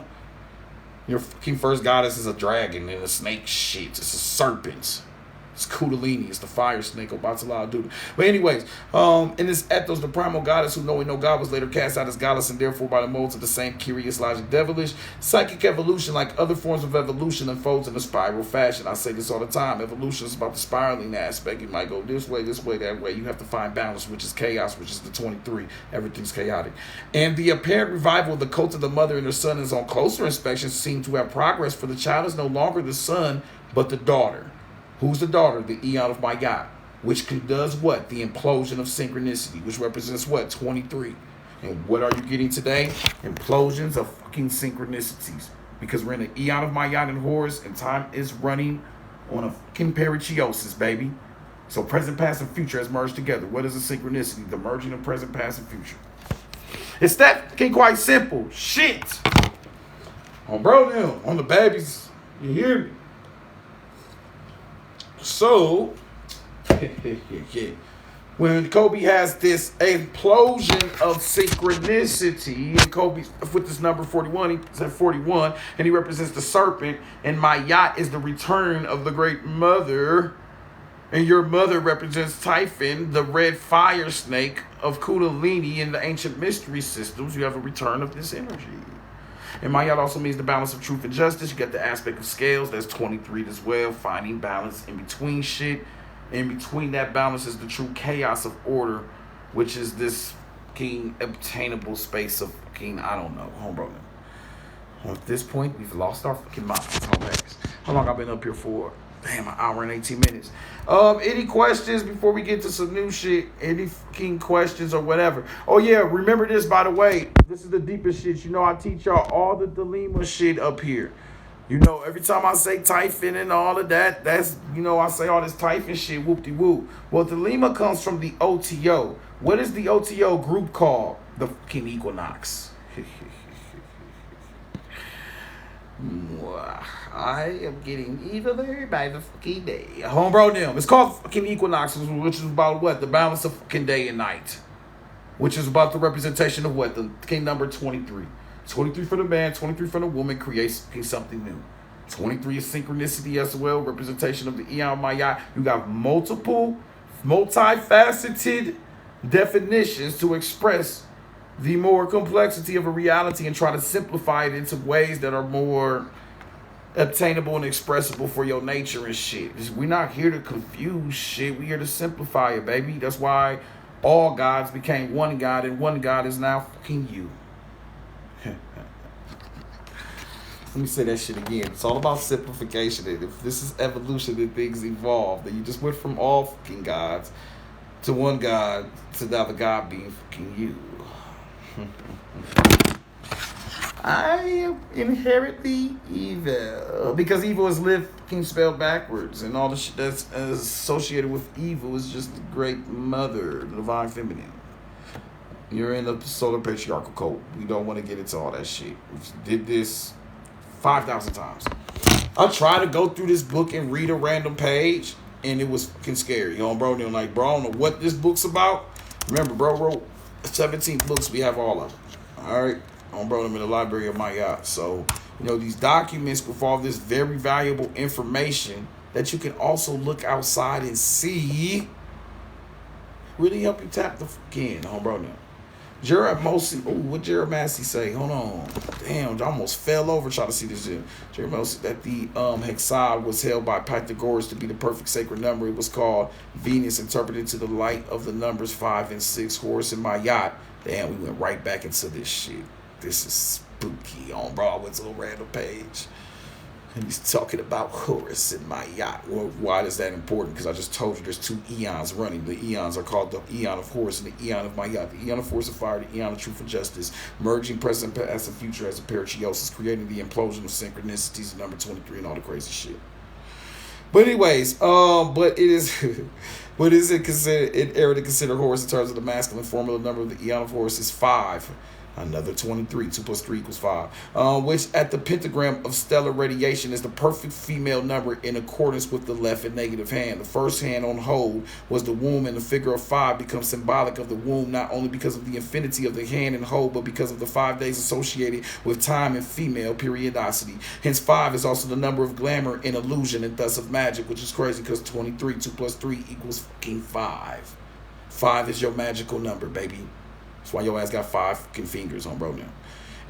Your fucking first goddess is a dragon and a snake shit. It's a serpent. It's Kundalini. It's the fire snake. Obatala. But anyways, in this ethos, the primal goddess who knowing no God was later cast out as goddess and therefore by the modes of the same curious logic devilish. Psychic evolution, like other forms of evolution, unfolds in a spiral fashion. I say this all the time. Evolution is about the spiraling aspect. You might go this way, that way. You have to find balance, which is chaos, which is the 23. Everything's chaotic. And the apparent revival of the cult of the mother and her son is on closer inspection seem to have progress, for the child is no longer the son, but the daughter. Who's the daughter? The Eon of Mayat, which does what? The implosion of synchronicity, which represents what? 23. And what are you getting today? Implosions of fucking synchronicities. Because we're in the Eon of Mayat and Horus, and time is running on a fucking perichiosis, baby. So present, past, and future has merged together. What is a synchronicity? The merging of present, past, and future. It's that fucking quite simple. Shit. On bro them, on the babies. You hear me? So, when Kobe has this implosion of synchronicity, and Kobe with this number 41, he said 41, and he represents the serpent, and my yacht is the return of the great mother, and your mother represents Typhon, the red fire snake of Kundalini in the ancient mystery systems. You have a return of this energy. And Mayat also means the balance of truth and justice. You get the aspect of scales. That's 23 as well. Finding balance in between shit. In between that balance is the true chaos of order, which is this fucking obtainable space of fucking, I don't know. Homebro. At this point, we've lost our fucking minds. How long I've been up here for? Damn, an hour and 18 minutes. Any questions before we get to some new shit? Any fucking questions or whatever? Oh yeah, remember this, by the way. This is the deepest shit. You know, I teach y'all all the Delima shit up here. You know, every time I say Typhon and all of that, that's, you know, I say all this Typhon shit, whoop-de-woo. Well, Delima comes from the OTO. What is the OTO group called? The fucking Equinox. I am getting eviler by the fucking day. Homebro them. It's called fucking Equinox, which is about what? The balance of fucking day and night. Which is about the representation of what? The fucking number 23. 23 for the man, 23 for the woman creates something new. 23 is synchronicity as well, representation of the Eon Maya. You got multiple, multifaceted definitions to express the more complexity of a reality and try to simplify it into ways that are more obtainable and expressible for your nature and shit. We're not here to confuse shit. We're here to simplify it, baby. That's why all gods became one God, and one God is now fucking you. Let me say that shit again. It's all about simplification. And if this is evolution and things evolve, then you just went from all fucking gods to one God to now the God being fucking you. I am inherently evil. Because evil is fucking spelled backwards. And all the shit that's associated with evil is just the great mother, the divine feminine. You're in the solar patriarchal cult. We don't want to get into all that shit. We did this 5,000 times. I tried to go through this book and read a random page, and it was fucking scary. You know, bro, they're like, bro, I don't know what this book's about. Remember, bro wrote 17 books. We have all of them. All right? Bro, I'm in the library of my yacht. So, you know, these documents with all this very valuable information that you can also look outside and see really help you tap the fucking bro, now. What Jeremiah say? Hold on. Damn, I almost fell over trying to see this. Jeremiah that the hexad was held by Pythagoras to be the perfect sacred number. It was called Venus, interpreted to the light of the numbers 5 and 6. Horus in my yacht. Damn, we went right back into this shit. This is spooky. Bro, I went to a random page. And he's talking about Horus in my yacht. Well, why is that important? Because I just told you there's two eons running. The eons are called the Eon of Horus and the Eon of my yacht. The Eon of Force of Fire, the Eon of Truth and Justice, merging present, past, and future as a perichiosis, creating the implosion of synchronicities, number 23, and all the crazy shit. But anyways, but it is, but is it considered in error to consider Horus in terms of the masculine formula number of the Eon of Horus is 5. Another 23. 2 plus 3 equals 5. Which at the pentagram of stellar radiation is the perfect female number in accordance with the left and negative hand. The first hand on hold was the womb, and the figure of 5 becomes symbolic of the womb, not only because of the infinity of the hand and hold, but because of the 5 days associated with time and female periodicity. Hence, 5 is also the number of glamour and illusion, and thus of magic, which is crazy because 23, 2 plus 3 equals fucking 5. 5 is your magical number, baby. That's why your ass got 5 fucking fingers on bro now.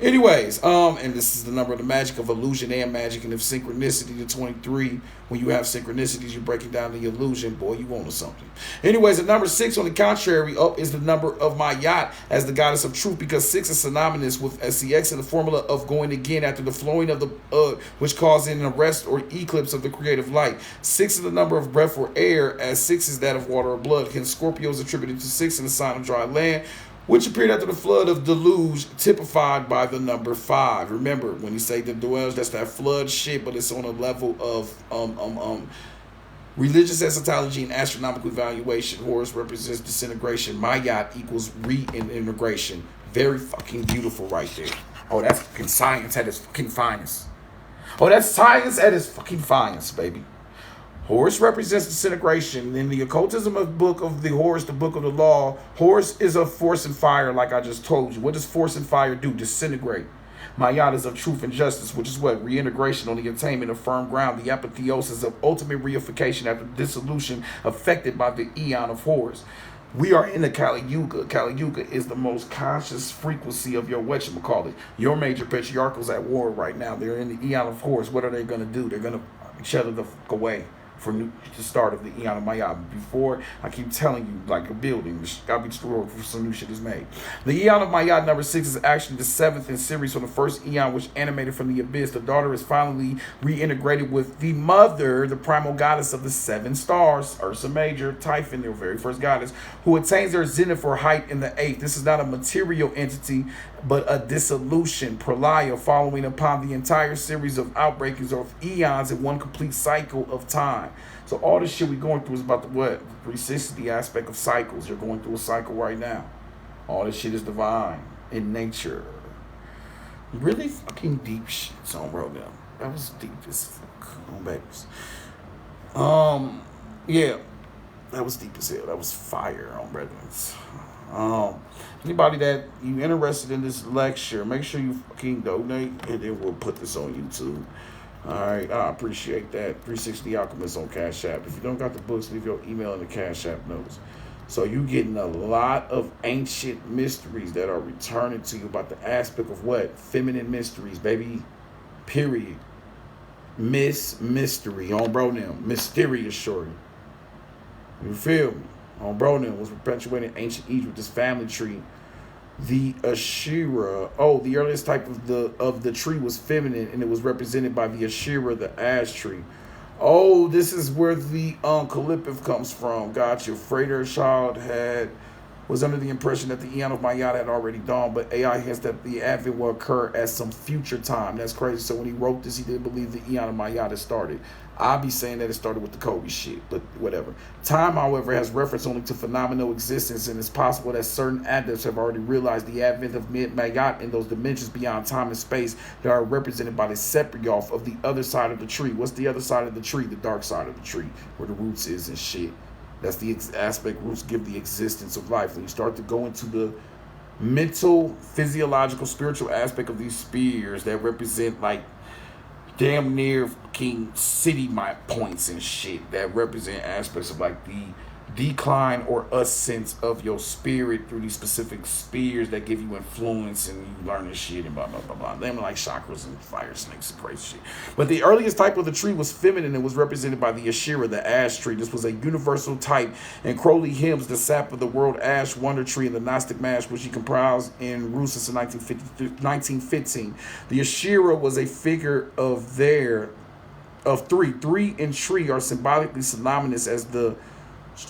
Anyways, and this is the number of the magic of illusion and magic, and if synchronicity to 23, when you have synchronicities, you're breaking down the illusion, boy, you wanted something. Anyways, the number 6, on the contrary, is the number of Mayat as the goddess of truth, because 6 is synonymous with SCX in the formula of going again after the flowing of the which causes an arrest or eclipse of the creative light. 6 is the number of breath or air, as 6 is that of water or blood. Hence, Scorpio is attributed to 6 in the sign of dry land, which appeared after the flood of deluge, typified by the number 5. Remember, when you say the dwells, that's that flood shit, but it's on a level of religious eschatology and astronomical evaluation. Horus represents disintegration. Mayat equals reintegration. Very fucking beautiful right there. Oh, that's fucking science at its fucking finest. Oh, that's science at its fucking finest, baby. Horus represents disintegration. In the occultism of book of the Horus, the book of the law, Horus is of force and fire, like I just told you. What does force and fire do? Disintegrate. Mayat is of truth and justice, which is what? Reintegration on the attainment of firm ground. The apotheosis of ultimate reification after dissolution affected by the Eon of Horus. We are in the Kali Yuga. Kali Yuga is the most conscious frequency of your whatchamacallit. Your major patriarchals at war right now. They're in the Eon of Horus. What are they going to do? They're going to each other the fuck away for the start of the Eon of Mayat. Before, I keep telling you, like a building, it's gotta be destroyed before some new shit is made. The Eon of Mayat number 6 is actually the 7th in series from the first Eon, which animated from the abyss. The daughter is finally reintegrated with the mother, the primal goddess of the 7 stars, Ursa Major, Typhon, their very first goddess, who attains their zenith or height in the 8th. This is not a material entity, but a dissolution, pralaya, following upon the entire series of outbreakings of eons in one complete cycle of time. So all this shit we going through is about the what? 360 aspect of cycles. You're going through a cycle right now. All this shit is divine in nature. Really fucking deep shit. So bro, now that was deep as fuck on babies. Yeah, that was deep as hell. That was fire on brethren. Anybody that you interested in this lecture, make sure you fucking donate, and then we'll put this on YouTube. All right, I appreciate that. 360 The Alchemist on Cash App. If you don't got the books, leave your email in the Cash App notes. So you getting a lot of ancient mysteries that are returning to you about the aspect of what? Feminine mysteries, baby. Period. Mystery. On bro now. Mysterious shorty. You feel me? On bro now was perpetuated in ancient Egypt, this family tree. The Ashera, the earliest type of the tree was feminine, and it was represented by the Ashera, the ash tree. Oh, this is where the Kalipif comes from. Gotcha. Freighter child was under the impression that the Eon of Mayat had already dawned, but AI hints that the advent will occur at some future time. That's crazy. So when he wrote this, he didn't believe the Eon of Mayat had started. I'll be saying that it started with the Kobe shit, but whatever. Time, however, has reference only to phenomenal existence, and it's possible that certain adepts have already realized the advent of Mayat in those dimensions beyond time and space that are represented by the Seprioth of the other side of the tree. What's the other side of the tree? The dark side of the tree, where the roots is and shit. That's the aspect roots give the existence of life. When you start to go into the mental, physiological, spiritual aspect of these spheres that represent like damn near fucking city map points and shit that represent aspects of like the decline or ascent of your spirit through these specific spheres that give you influence and you learn this shit and blah blah blah blah. Them like chakras and fire snakes and crazy shit. But the earliest type of the tree was feminine and was represented by the Ashera, the ash tree. This was a universal type. And Crowley hymns the sap of the world ash wonder tree and the Gnostic mash, which he comprised in Rusas in 1915. The Ashera was a figure of three. 3 and tree are symbolically synonymous as the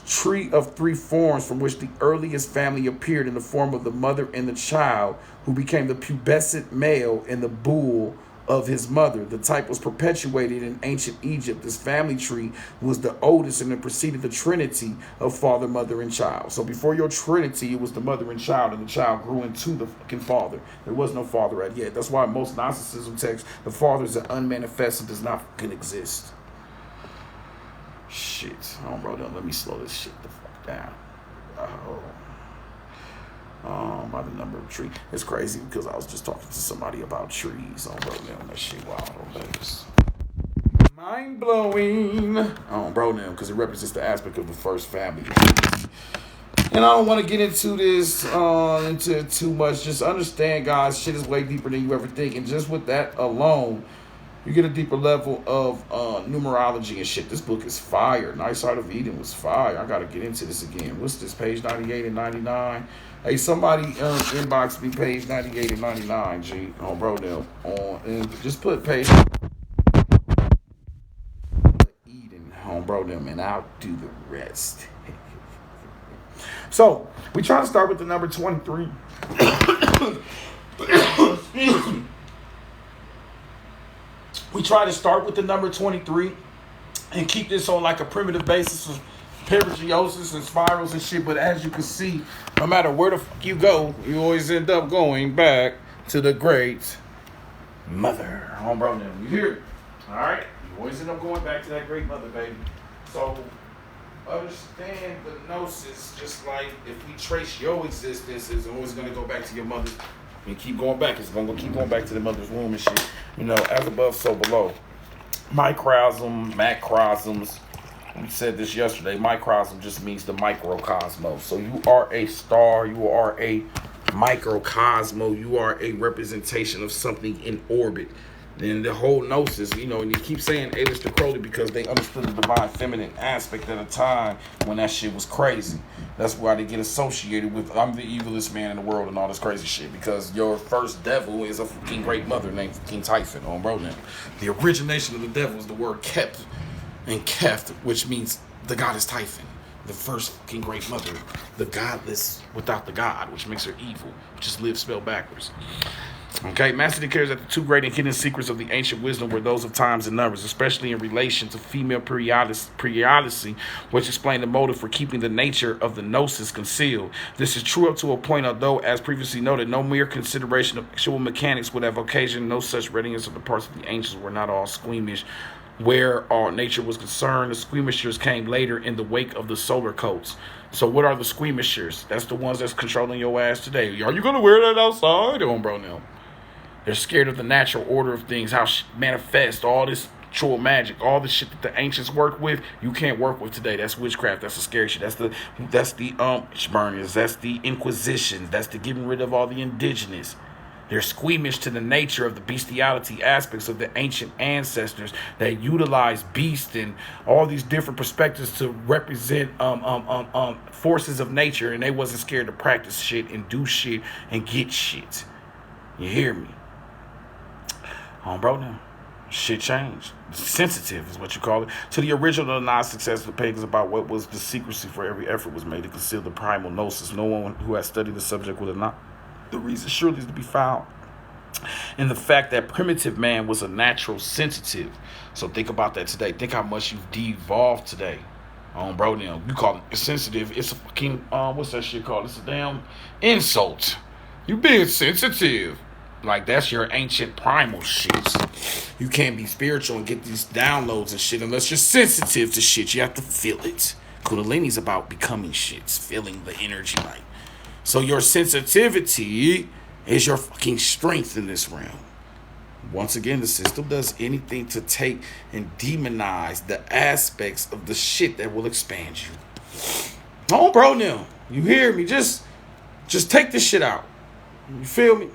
tree of 3 forms, from which the earliest family appeared in the form of the mother and the child, who became the pubescent male and the bull of his mother. The type was perpetuated in ancient Egypt. This family tree was the oldest and it preceded the trinity of father, mother, and child. So before your trinity, it was the mother and child, and the child grew into the fucking father. There was no father at yet. That's why most Gnosticism texts, the father is an unmanifested, does not fucking exist. Shit. Oh, bro, let me slow this shit the fuck down. By the number of trees. It's crazy because I was just talking to somebody about trees. Oh, bro, damn, that shit wild on Vegas. Mind blowing. Oh, bro, damn, because it represents the aspect of the first family. And I don't want to get into this into too much. Just understand, guys, shit is way deeper than you ever think. And just with that alone, you get a deeper level of numerology and shit. This book is fire. Nice Art of Eden was fire. I got to get into this again. What's this, page 98 and 99? Hey, somebody inbox me page 98 and 99, G. On bro, now. And just put page Eden on bro, them, and I'll do the rest. So, we try to start with the number 23. Excuse me. We try to start with the number 23 and keep this on like a primitive basis of perigiosis and spirals and shit. But as you can see, no matter where the fuck you go, you always end up going back to the great mother. Oh, bro, now you hear it? All right? You always end up going back to that great mother, baby. So understand the gnosis, just like if we trace your existence, it's always going to go back to your mother. And keep going back. It's going to keep going back to the mother's womb and shit. You know, as above, so below. Microcosm, macrocosms. We said this yesterday. Microcosm just means the microcosmos. So you are a star. You are a microcosmo. You are a representation of something in orbit. Then the whole gnosis, you know, and you keep saying Aleister Crowley because they understood the divine feminine aspect at a time when that shit was crazy. That's why they get associated with I'm the evilest man in the world and all this crazy shit, because your first devil is a fucking great mother named King Typhon on bro name. The origination of the devil is the word kept and keft, which means the goddess Typhon. The first fucking great mother, the godless without the god, which makes her evil, which is live spelled backwards. Okay, Master declares that the two great and hidden secrets of the ancient wisdom were those of times and numbers, especially in relation to female periodicity, which explain the motive for keeping the nature of the gnosis concealed. This is true up to a point, although, as previously noted, no mere consideration of sexual mechanics would have occasioned no such readiness of the parts of the ancients were not all squeamish. Where all nature was concerned, the squeamishers came later in the wake of the solar coats. So what are the squeamishers? That's the ones that's controlling your ass today. Are you going to wear that outside? Oh, bro, no. They're scared of the natural order of things, how manifest all this true magic, all the shit that the ancients worked with, you can't work with today. That's witchcraft. That's the scary shit. That's the Schmurners. That's the Inquisitions. That's the getting rid of all the indigenous. They're squeamish to the nature of the bestiality aspects of the ancient ancestors that utilize beasts and all these different perspectives to represent forces of nature, and they wasn't scared to practice shit and do shit and get shit. You hear me? Bro, now shit changed. Sensitive is what you call it. To the original non-successful pagans about what was the secrecy for every effort was made to conceal the primal gnosis. No one who has studied the subject would have not. The reason surely is to be found in the fact that primitive man was a natural sensitive. So think about that today. Think how much you've devolved today. Bro, now you call it sensitive. It's a fucking what's that shit called? It's a damn insult. You being sensitive. Like, that's your ancient primal shit. You can't be spiritual and get these downloads and shit unless you're sensitive to shit. You have to feel it. Kundalini's about becoming shits, feeling the energy like. So your sensitivity is your fucking strength in this realm. Once again, the system does anything to take and demonize the aspects of the shit that will expand you. Oh, bro, now. You hear me? Just take this shit out. You feel me?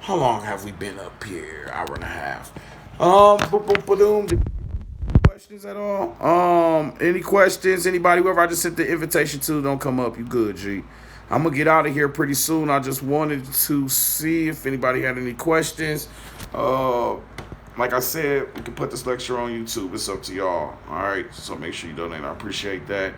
How long have we been up here? Hour and a half. Questions at all? Any questions? Anybody, whoever I just sent the invitation to, don't come up. You good, G? I'm gonna get out of here pretty soon. I just wanted to see if anybody had any questions. Like I said, we can put this lecture on YouTube. It's up to y'all. All right, so make sure you donate. I appreciate that.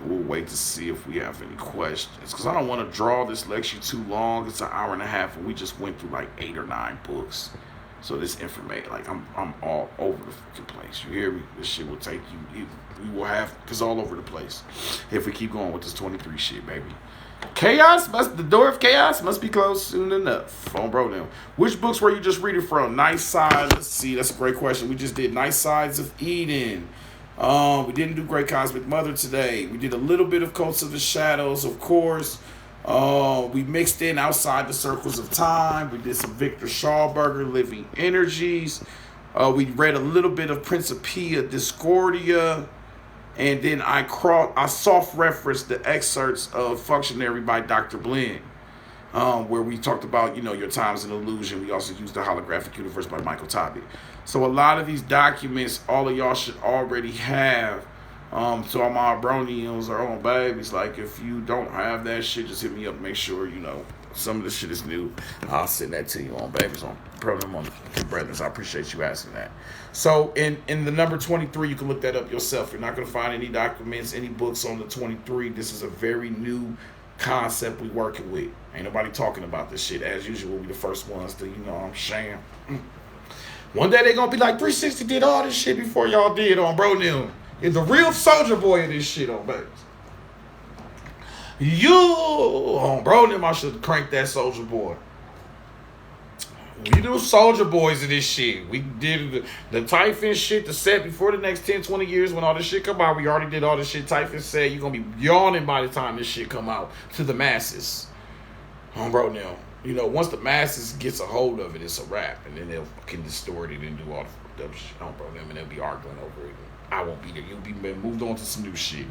We'll wait to see if we have any questions, because I don't want to draw this lecture too long. It's an hour and a half, and we just went through like 8 or 9 books. So this information, like I'm all over the fucking place. You hear me? This shit will take you. We will have, because all over the place. If we keep going with this 23 shit, baby. The door of chaos must be closed soon enough. On bro now. Which books were you just reading from? Nice Side. Let's see. That's a great question. We just did Nice Sides of Eden. We didn't do Great Cosmic Mother today. We did a little bit of Cults of the Shadows, of course. We mixed in Outside the Circles of Time. We did some Victor Schauberger, Living Energies. We read a little bit of Principia Discordia. And then I soft referenced the excerpts of Functionary by Dr. Blinn, where we talked about, Your Time's an Illusion. We also used the Holographic Universe by Michael Toby. So a lot of these documents, all of y'all should already have. So all my bronians or on babies, like if you don't have that shit, just hit me up. Make sure, some of this shit is new. I'll send that to you on babies, on program, on brothers. I appreciate you asking that. So in the number 23, you can look that up yourself. You're not going to find any documents, any books on the 23. This is a very new concept we working with. Ain't nobody talking about this shit. As usual, we the first ones to, I'm Shan. One day they going to be like, 360 did all this shit before y'all did on bro now. You're the real soldier boy of this shit on babies. On bro them, I should crank that soldier boy. We do soldier boys of this shit. We did the Typhon shit, the set before the next 10, 20 years when all this shit come out. We already did all this shit Typhon said. You're going to be yawning by the time this shit come out to the masses. Bro now. Once the masses gets a hold of it, it's a wrap. And then they'll fucking distort it and do all the fucked up shit. Bro them, and they'll be arguing over it. I won't be there. You'll be moved on to some new shit.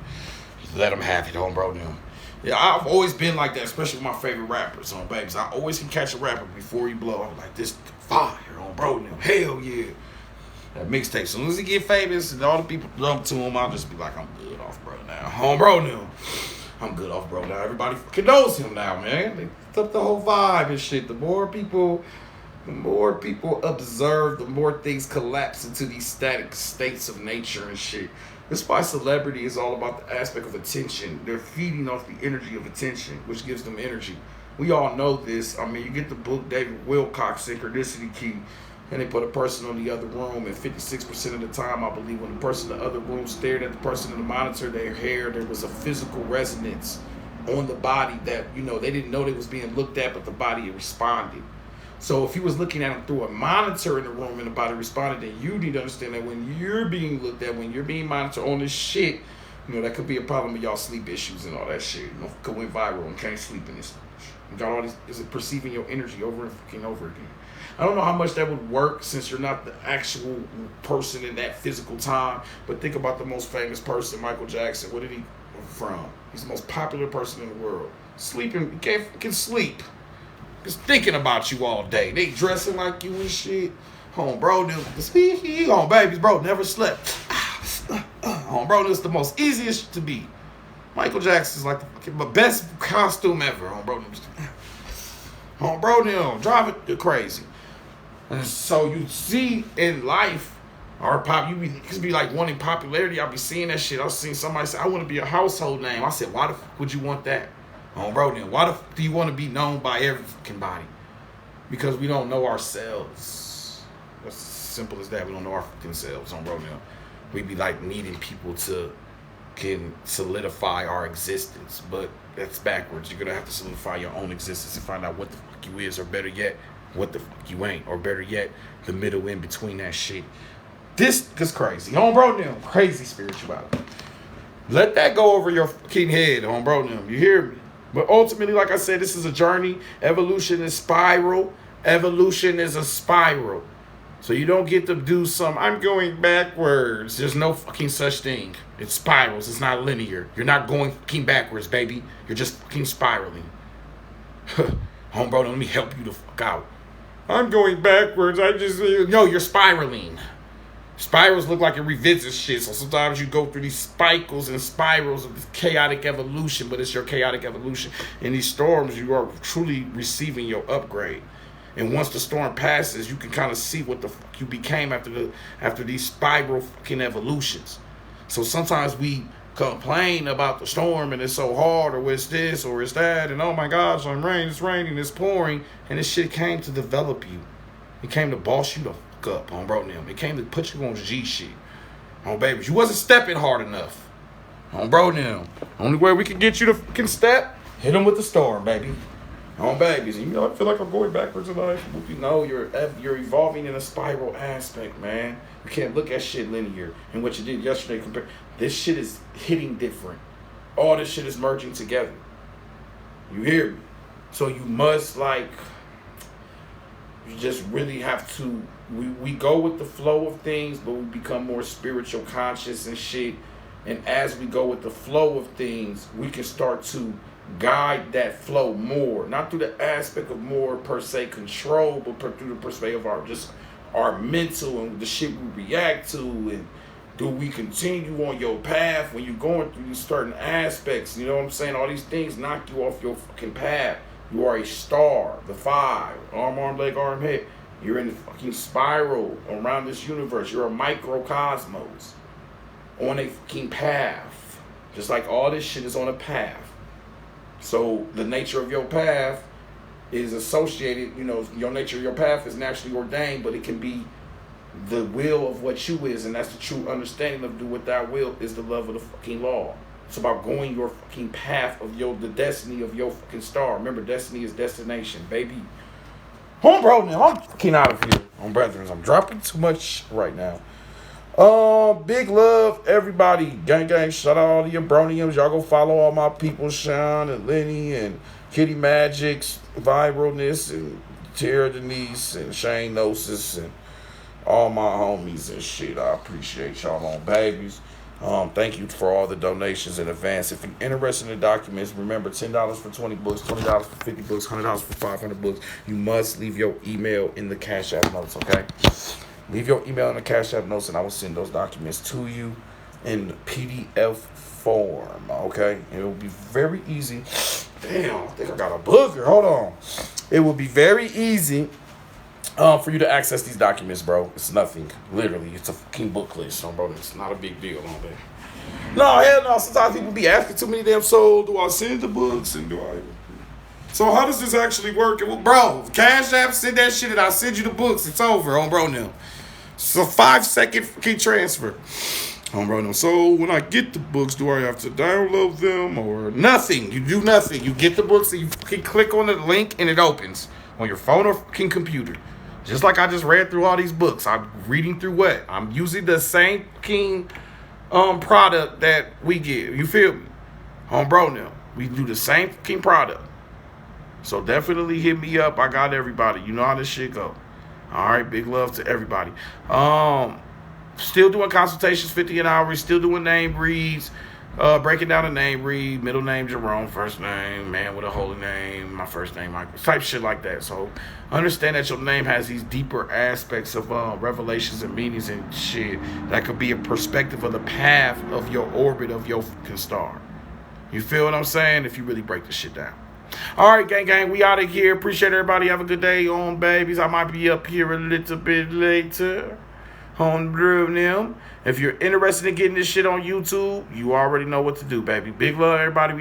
Just let them have it, bro them. Yeah, I've always been like that, especially with my favorite rappers on babies. I always can catch a rapper before he blow. I'm like, this fire on bro now. Hell yeah. That mixtape. As soon as he get famous and all the people jump to him, I'll just be like, I'm good off bro now. On bro now. I'm good off bro now. Everybody fucking knows him now, man. They took the whole vibe and shit. The more people observe, the more things collapse into these static states of nature and shit. That's why celebrity is all about the aspect of attention. They're feeding off the energy of attention, which gives them energy. We all know this. I mean, you get the book David Wilcock's Synchronicity Key, and they put a person on the other room, and 56% of the time, I believe, when the person in the other room stared at the person in the monitor, their hair, there was a physical resonance on the body that, they didn't know they was being looked at, but the body responded. So if he was looking at him through a monitor in the room and the body responded, then you need to understand that when you're being looked at, when you're being monitored on this shit, that could be a problem with y'all sleep issues and all that shit. Going viral and can't sleep in this. You got all this, is it perceiving your energy over and fucking over again. I don't know how much that would work since you're not the actual person in that physical time, but think about the most famous person, Michael Jackson. Where did he from? He's the most popular person in the world. Sleeping, he can't fucking sleep. Just thinking about you all day. They dressing like you and shit. Bro, babies, bro, never slept. Bro, this is the most easiest to be. Michael Jackson's like the best costume ever. Bro, drive it crazy. And so you see in life, you could be like wanting popularity. I'll be seeing that shit. I've seen somebody say, I want to be a household name. I said, why the fuck would you want that? Bro, then why the fuck do you want to be known by every fucking body? Because we don't know ourselves. That's as simple as that. We don't know our fucking selves. Bro, now we be like needing people to can solidify our existence, but that's backwards. You're gonna have to solidify your own existence and find out what the fuck you is, or better yet, what the fuck you ain't, or better yet, the middle in between that shit. This is crazy. Bro, now crazy spirituality. Let that go over your fucking head, bro, now. You hear me? But ultimately, like I said, this is a journey. Evolution is spiral. Evolution is a spiral. So you don't get to do I'm going backwards. There's no fucking such thing. It spirals. It's not linear. You're not going fucking backwards, baby. You're just fucking spiraling. Bro, let me help you the fuck out. I'm going backwards. No, you're spiraling. Spirals look like it revisits shit, so sometimes you go through these cycles and spirals of chaotic evolution, but it's your chaotic evolution. In these storms, you are truly receiving your upgrade. And once the storm passes, you can kind of see what the fuck you became after these spiral fucking evolutions. So sometimes we complain about the storm and it's so hard or it's this or it's that and oh my gosh, it's raining, it's pouring, and this shit came to develop you. It came to boss you the fuck up, bro. Them. It came to put you on G shit. Babies, you wasn't stepping hard enough. Bro, now. Only way we can get you to fucking step, hit them with the storm, baby. Babies, and I feel like I'm going backwards in life. You know, you're evolving in a spiral aspect, man. You can't look at shit linear. And what you did yesterday, this shit is hitting different. All this shit is merging together. You hear me? So you must, you just really have to, we go with the flow of things, but we become more spiritual conscious and shit. And as we go with the flow of things, we can start to guide that flow more, not through the aspect of more per se control, but through the perspective of our mental and the shit we react to. And do we continue on your path when you're going through these certain aspects? You know what I'm saying? All these things knock you off your fucking path. You are a star, the 5, arm, leg, arm, head. You're in the fucking spiral around this universe. You're a microcosmos on a fucking path. Just like all this shit is on a path. So the nature of your path is associated, your nature of your path is naturally ordained, but it can be the will of what you is, and that's the true understanding of do what thou will is the love of the fucking law. It's about going your fucking path of the destiny of your fucking star. Remember, destiny is destination, baby. Bro, now I'm fucking out of here. Brethren, I'm dropping too much right now. Big love, everybody. Gang, shout out all the Abroniums. Y'all go follow all my people, Shan and Lenny and Kitty Magic's Viralness and Tara Denise and Shane Gnosis and all my homies and shit. I appreciate y'all on babies. Thank you for all the donations in advance. If you're interested in the documents, remember $10 for 20 books, $20 for 50 books, $100 for 500 books. You must leave your email in the Cash App notes, okay? Leave your email in the Cash App notes, and I will send those documents to you in PDF form, okay? And it will be very easy. Damn, I think I got a booger. Hold on. It will be very easy for you to access these documents, bro. It's nothing. Literally, it's a fucking booklet, so, bro, it's not a big deal, baby. No, hell no. Sometimes people be asking too many damn souls, do I send the books and do I... So how does this actually work? Well, bro, Cash App, send that shit and I'll send you the books. It's over on bro now. It's a 5-second fucking transfer. On bro now. So when I get the books, do I have to download them or nothing? You do nothing. You get the books and you fucking click on the link and it opens on your phone or fucking computer. Just like I just read through all these books. I'm reading through what? I'm using the same fucking product that we get. You feel me? On bro now. We do the same fucking product. So definitely hit me up. I got everybody. You know how this shit go. All right, big love to everybody. Still doing consultations, 50 an hour. Still doing name reads. Breaking down a name read. Middle name Jerome. First name man with a holy name. My first name Michael. Type shit like that. So understand that your name has these deeper aspects of revelations and meanings and shit that could be a perspective of the path of your orbit of your fucking star. You feel what I'm saying? If you really break this shit down. All right, gang, we out of here. Appreciate everybody. Have a good day on babies. I might be up here a little bit later on them. If you're interested in getting this shit on YouTube, you already know what to do, baby. Big love, everybody.